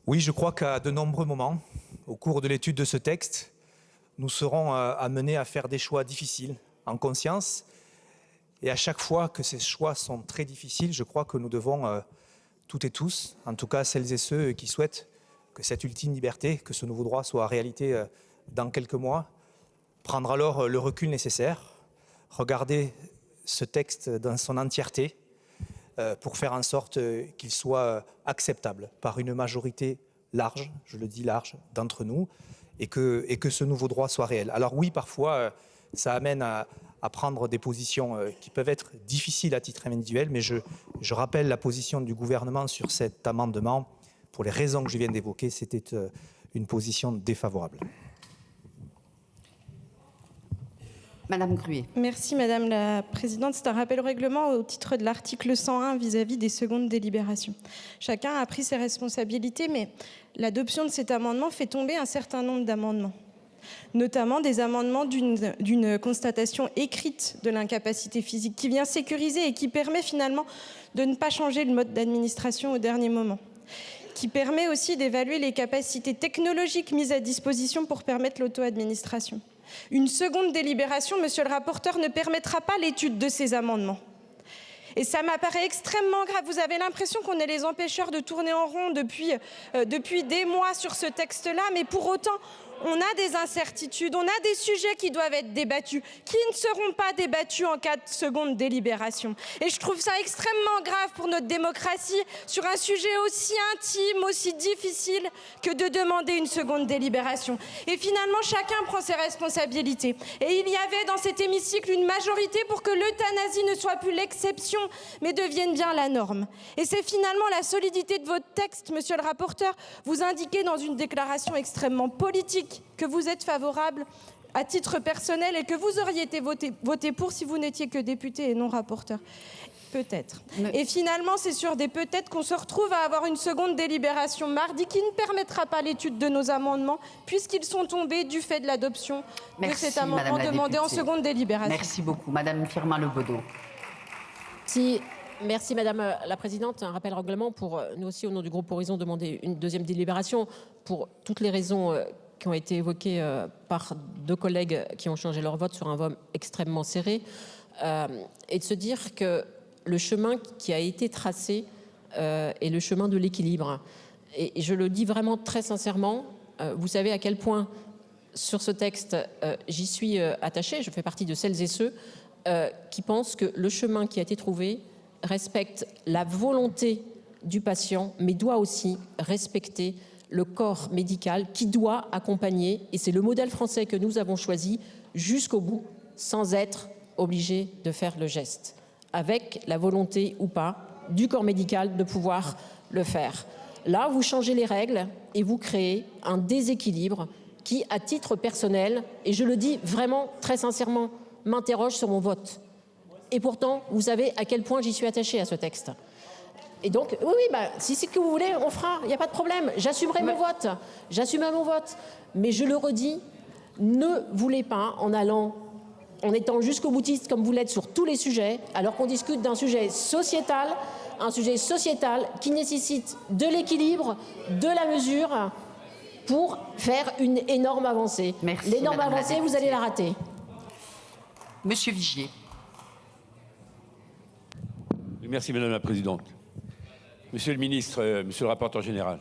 Oui, je crois qu'à de nombreux moments, au cours de l'étude de ce texte, nous serons amenés à faire des choix difficiles, en conscience. Et à chaque fois que ces choix sont très difficiles, je crois que nous devons, toutes et tous, en tout cas celles et ceux qui souhaitent que cette ultime liberté, que ce nouveau droit soit réalité dans quelques mois, prendre alors le recul nécessaire, regarder ce texte dans son entièreté, pour faire en sorte qu'il soit acceptable par une majorité large, je le dis large, d'entre nous, et que ce nouveau droit soit réel. Alors oui, parfois, ça amène à prendre des positions qui peuvent être difficiles à titre individuel, mais je rappelle la position du gouvernement sur cet amendement. Pour les raisons que je viens d'évoquer, c'était une position défavorable. Madame Gruet. Merci Madame la Présidente. C'est un rappel au règlement au titre de l'article 101 vis-à-vis des secondes délibérations. Chacun a pris ses responsabilités, mais l'adoption de cet amendement fait tomber un certain nombre d'amendements, notamment des amendements d'une constatation écrite de l'incapacité physique qui vient sécuriser et qui permet finalement de ne pas changer le mode d'administration au dernier moment, qui permet aussi d'évaluer les capacités technologiques mises à disposition pour permettre l'auto-administration. Une seconde délibération, monsieur le rapporteur, ne permettra pas l'étude de ces amendements. Et ça m'apparaît extrêmement grave. Vous avez l'impression qu'on est les empêcheurs de tourner en rond depuis des mois sur ce texte-là, mais pour autant, on a des incertitudes, on a des sujets qui doivent être débattus, qui ne seront pas débattus en cas de seconde délibération. Et je trouve ça extrêmement grave pour notre démocratie, sur un sujet aussi intime, aussi difficile, que de demander une seconde délibération. Et finalement, chacun prend ses responsabilités. Et il y avait dans cet hémicycle une majorité pour que l'euthanasie ne soit plus l'exception, mais devienne bien la norme. Et c'est finalement la solidité de votre texte, monsieur le rapporteur. Vous indiquez dans une déclaration extrêmement politique que vous êtes favorable à titre personnel et que vous auriez été voté pour si vous n'étiez que député et non rapporteur. Peut-être. Et finalement, c'est sur des peut-être qu'on se retrouve à avoir une seconde délibération mardi qui ne permettra pas l'étude de nos amendements puisqu'ils sont tombés du fait de l'adoption de cet amendement demandé en seconde délibération. Merci beaucoup. Madame Firmin Le Bodo. Merci Madame la Présidente. Un rappel règlement pour nous aussi au nom du groupe Horizon demander une deuxième délibération pour toutes les raisons qui ont été évoquées par 2 collègues qui ont changé leur vote sur un vote extrêmement serré et de se dire que le chemin qui a été tracé est le chemin de l'équilibre. Et je le dis vraiment très sincèrement, vous savez à quel point sur ce texte j'y suis attachée, je fais partie de celles et ceux qui pensent que le chemin qui a été trouvé respecte la volonté du patient, mais doit aussi respecter le corps médical qui doit accompagner, et c'est le modèle français que nous avons choisi, jusqu'au bout, sans être obligé de faire le geste, avec la volonté ou pas du corps médical de pouvoir le faire. Là, vous changez les règles et vous créez un déséquilibre qui, à titre personnel, et je le dis vraiment très sincèrement, m'interroge sur mon vote. Et pourtant, vous savez à quel point j'y suis attachée à ce texte. Et donc, oui, si c'est ce que vous voulez, on fera, il n'y a pas de problème. J'assumerai mon vote. J'assumerai mon vote. Mais je le redis, ne voulez pas, en étant jusqu'au boutiste comme vous l'êtes sur tous les sujets, alors qu'on discute d'un sujet sociétal, qui nécessite de l'équilibre, de la mesure, pour faire une énorme avancée. L'énorme avancée, vous allez la rater. Monsieur Vigier. Merci Madame la Présidente. Monsieur le ministre, monsieur le rapporteur général,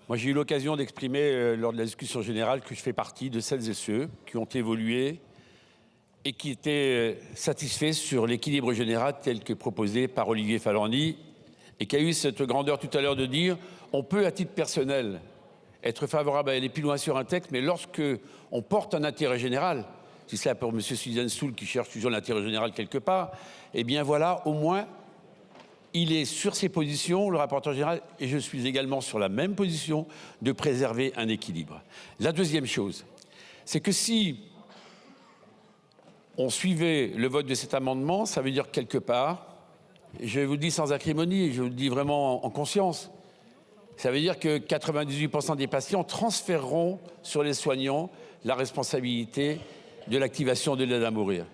moi j'ai eu l'occasion d'exprimer lors de la discussion générale que je fais partie de celles et ceux qui ont évolué et qui étaient satisfaits sur l'équilibre général tel que proposé par Olivier Falandi et qui a eu cette grandeur tout à l'heure de dire on peut à titre personnel être favorable à aller plus loin sur un texte, mais lorsque on porte un intérêt général, si c'est là pour M. Suzanne Soul qui cherche toujours l'intérêt général quelque part, eh bien voilà, au moins, il est sur ses positions, le rapporteur général, et je suis également sur la même position de préserver un équilibre. La deuxième chose, c'est que si on suivait le vote de cet amendement, ça veut dire quelque part, et je vous le dis sans acrimonie, et je vous le dis vraiment en conscience, ça veut dire que 98% des patients transféreront sur les soignants la responsabilité de l'activation de l'aide à mourir.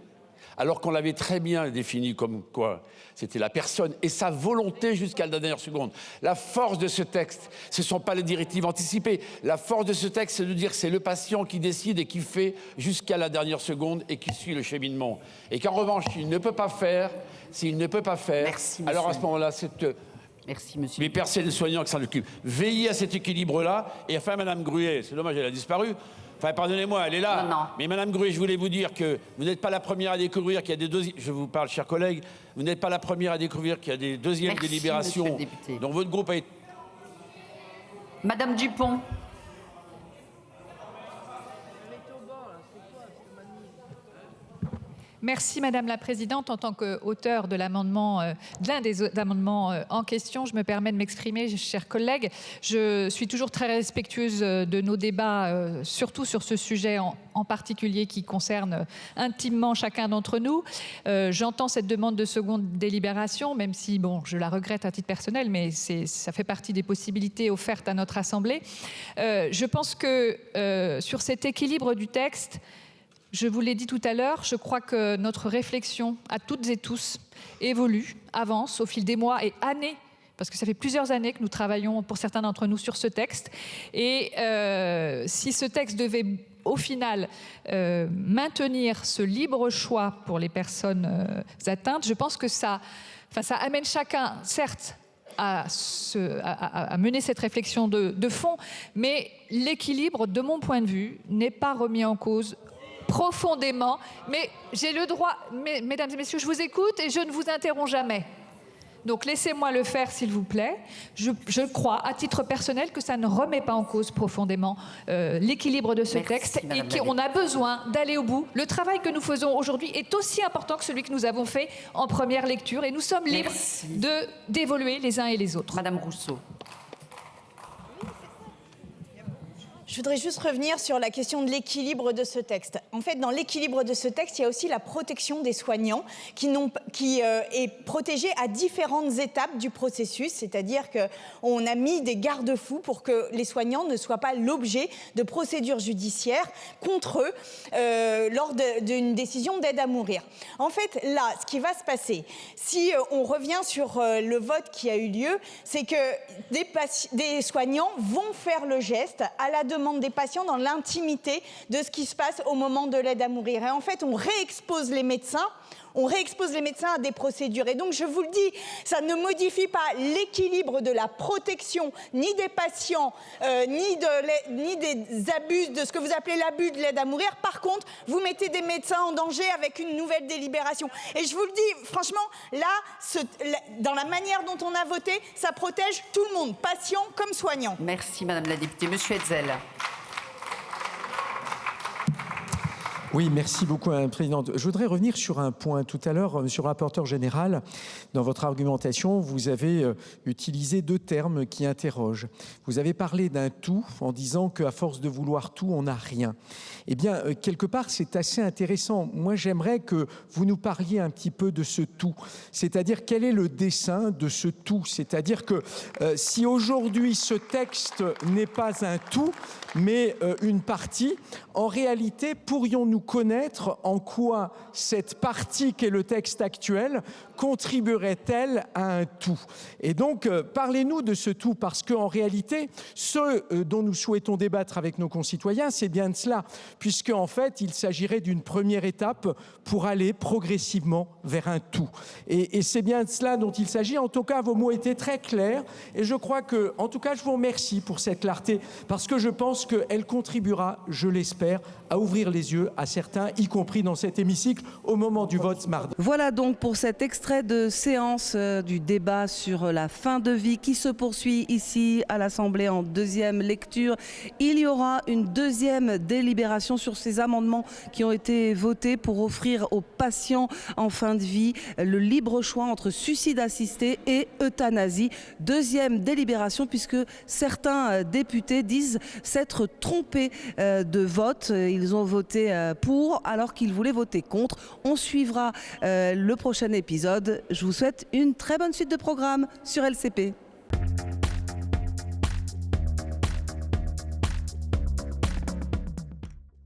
Alors qu'on l'avait très bien défini comme quoi c'était la personne et sa volonté jusqu'à la dernière seconde. La force de ce texte, ce ne sont pas les directives anticipées. La force de ce texte, c'est de dire que c'est le patient qui décide et qui fait jusqu'à la dernière seconde et qui suit le cheminement. Et qu'en revanche, s'il ne peut pas faire, alors à ce moment-là, c'est... Merci, monsieur. Les personnels soignants qui s'en occupent. Veillez à cet équilibre-là. Et enfin, Madame Gruet, c'est dommage, elle a disparu. Enfin, pardonnez-moi, elle est là. Non. Mais Madame Gruet, je voulais vous dire que vous n'êtes pas la première à découvrir qu'il y a des deuxièmes... Je vous parle, chers collègues. Vous n'êtes pas la première à découvrir qu'il y a des deuxièmes délibérations dont votre groupe a été... Madame Dupont. Merci Madame la Présidente. En tant qu'auteur de l'amendement, l'un des amendements en question, je me permets de m'exprimer, chers collègues. Je suis toujours très respectueuse de nos débats, surtout sur ce sujet en particulier qui concerne intimement chacun d'entre nous. J'entends cette demande de seconde délibération, même si, bon, je la regrette à titre personnel, mais ça fait partie des possibilités offertes à notre Assemblée. Je pense que sur cet équilibre du texte, je vous l'ai dit tout à l'heure, je crois que notre réflexion à toutes et tous évolue, avance au fil des mois et années, parce que ça fait plusieurs années que nous travaillons pour certains d'entre nous sur ce texte. Et si ce texte devait au final maintenir ce libre choix pour les personnes atteintes, je pense que ça amène chacun, certes, à mener cette réflexion de fond, mais l'équilibre, de mon point de vue, n'est pas remis en cause profondément, mais j'ai le droit, mesdames et messieurs, je vous écoute et je ne vous interromps jamais. Donc laissez-moi le faire, s'il vous plaît. Je crois, à titre personnel, que ça ne remet pas en cause profondément l'équilibre de ce texte et qu'on a besoin d'aller au bout. Le travail que nous faisons aujourd'hui est aussi important que celui que nous avons fait en première lecture et nous sommes libres d'évoluer les uns et les autres. Madame Rousseau. Je voudrais juste revenir sur la question de l'équilibre de ce texte. En fait, dans l'équilibre de ce texte, il y a aussi la protection des soignants qui est protégée à différentes étapes du processus, c'est-à-dire qu'on a mis des garde-fous pour que les soignants ne soient pas l'objet de procédures judiciaires contre eux lors d'une décision d'aide à mourir. En fait, là, ce qui va se passer, si on revient sur le vote qui a eu lieu, c'est que des soignants vont faire le geste à la demande des patients dans l'intimité de ce qui se passe au moment de l'aide à mourir. Et en fait, on réexpose les médecins on réexpose les médecins à des procédures. Et donc, je vous le dis, ça ne modifie pas l'équilibre de la protection, ni des patients, ni des abus, de ce que vous appelez l'abus de l'aide à mourir. Par contre, vous mettez des médecins en danger avec une nouvelle délibération. Et je vous le dis, franchement, là, dans la manière dont on a voté, ça protège tout le monde, patients comme soignants. Merci, Madame la députée. Monsieur Hetzel. Oui, merci beaucoup, Madame la Présidente. Je voudrais revenir sur un point. Tout à l'heure, Monsieur le rapporteur général, dans votre argumentation, vous avez utilisé 2 termes qui interrogent. Vous avez parlé d'un tout en disant qu'à force de vouloir tout, on n'a rien. Eh bien, quelque part, c'est assez intéressant. Moi, j'aimerais que vous nous parliez un petit peu de ce tout. C'est-à-dire, quel est le dessein de ce tout? C'est-à-dire que si aujourd'hui, ce texte n'est pas un tout, mais une partie, en réalité, pourrions-nous connaître en quoi cette partie qu'est le texte actuel contribuerait-elle à un tout? Et donc, parlez-nous de ce tout, parce qu'en réalité, ce dont nous souhaitons débattre avec nos concitoyens, c'est bien de cela, puisque en fait, il s'agirait d'une première étape pour aller progressivement vers un tout. Et c'est bien de cela dont il s'agit. En tout cas, vos mots étaient très clairs, et je crois que, en tout cas, je vous remercie pour cette clarté, parce que je pense qu'elle contribuera, je l'espère, à ouvrir les yeux à certains, y compris dans cet hémicycle, au moment du vote mardi. Voilà donc pour cet extrait de séance du débat sur la fin de vie qui se poursuit ici à l'Assemblée en 2e lecture. Il y aura une 2e délibération sur ces amendements qui ont été votés pour offrir aux patients en fin de vie le libre choix entre suicide assisté et euthanasie. 2e délibération, puisque certains députés disent s'être trompés de vote. Ils ont voté pour alors qu'ils voulaient voter contre. On suivra le prochain épisode. Je vous souhaite une très bonne suite de programme sur LCP.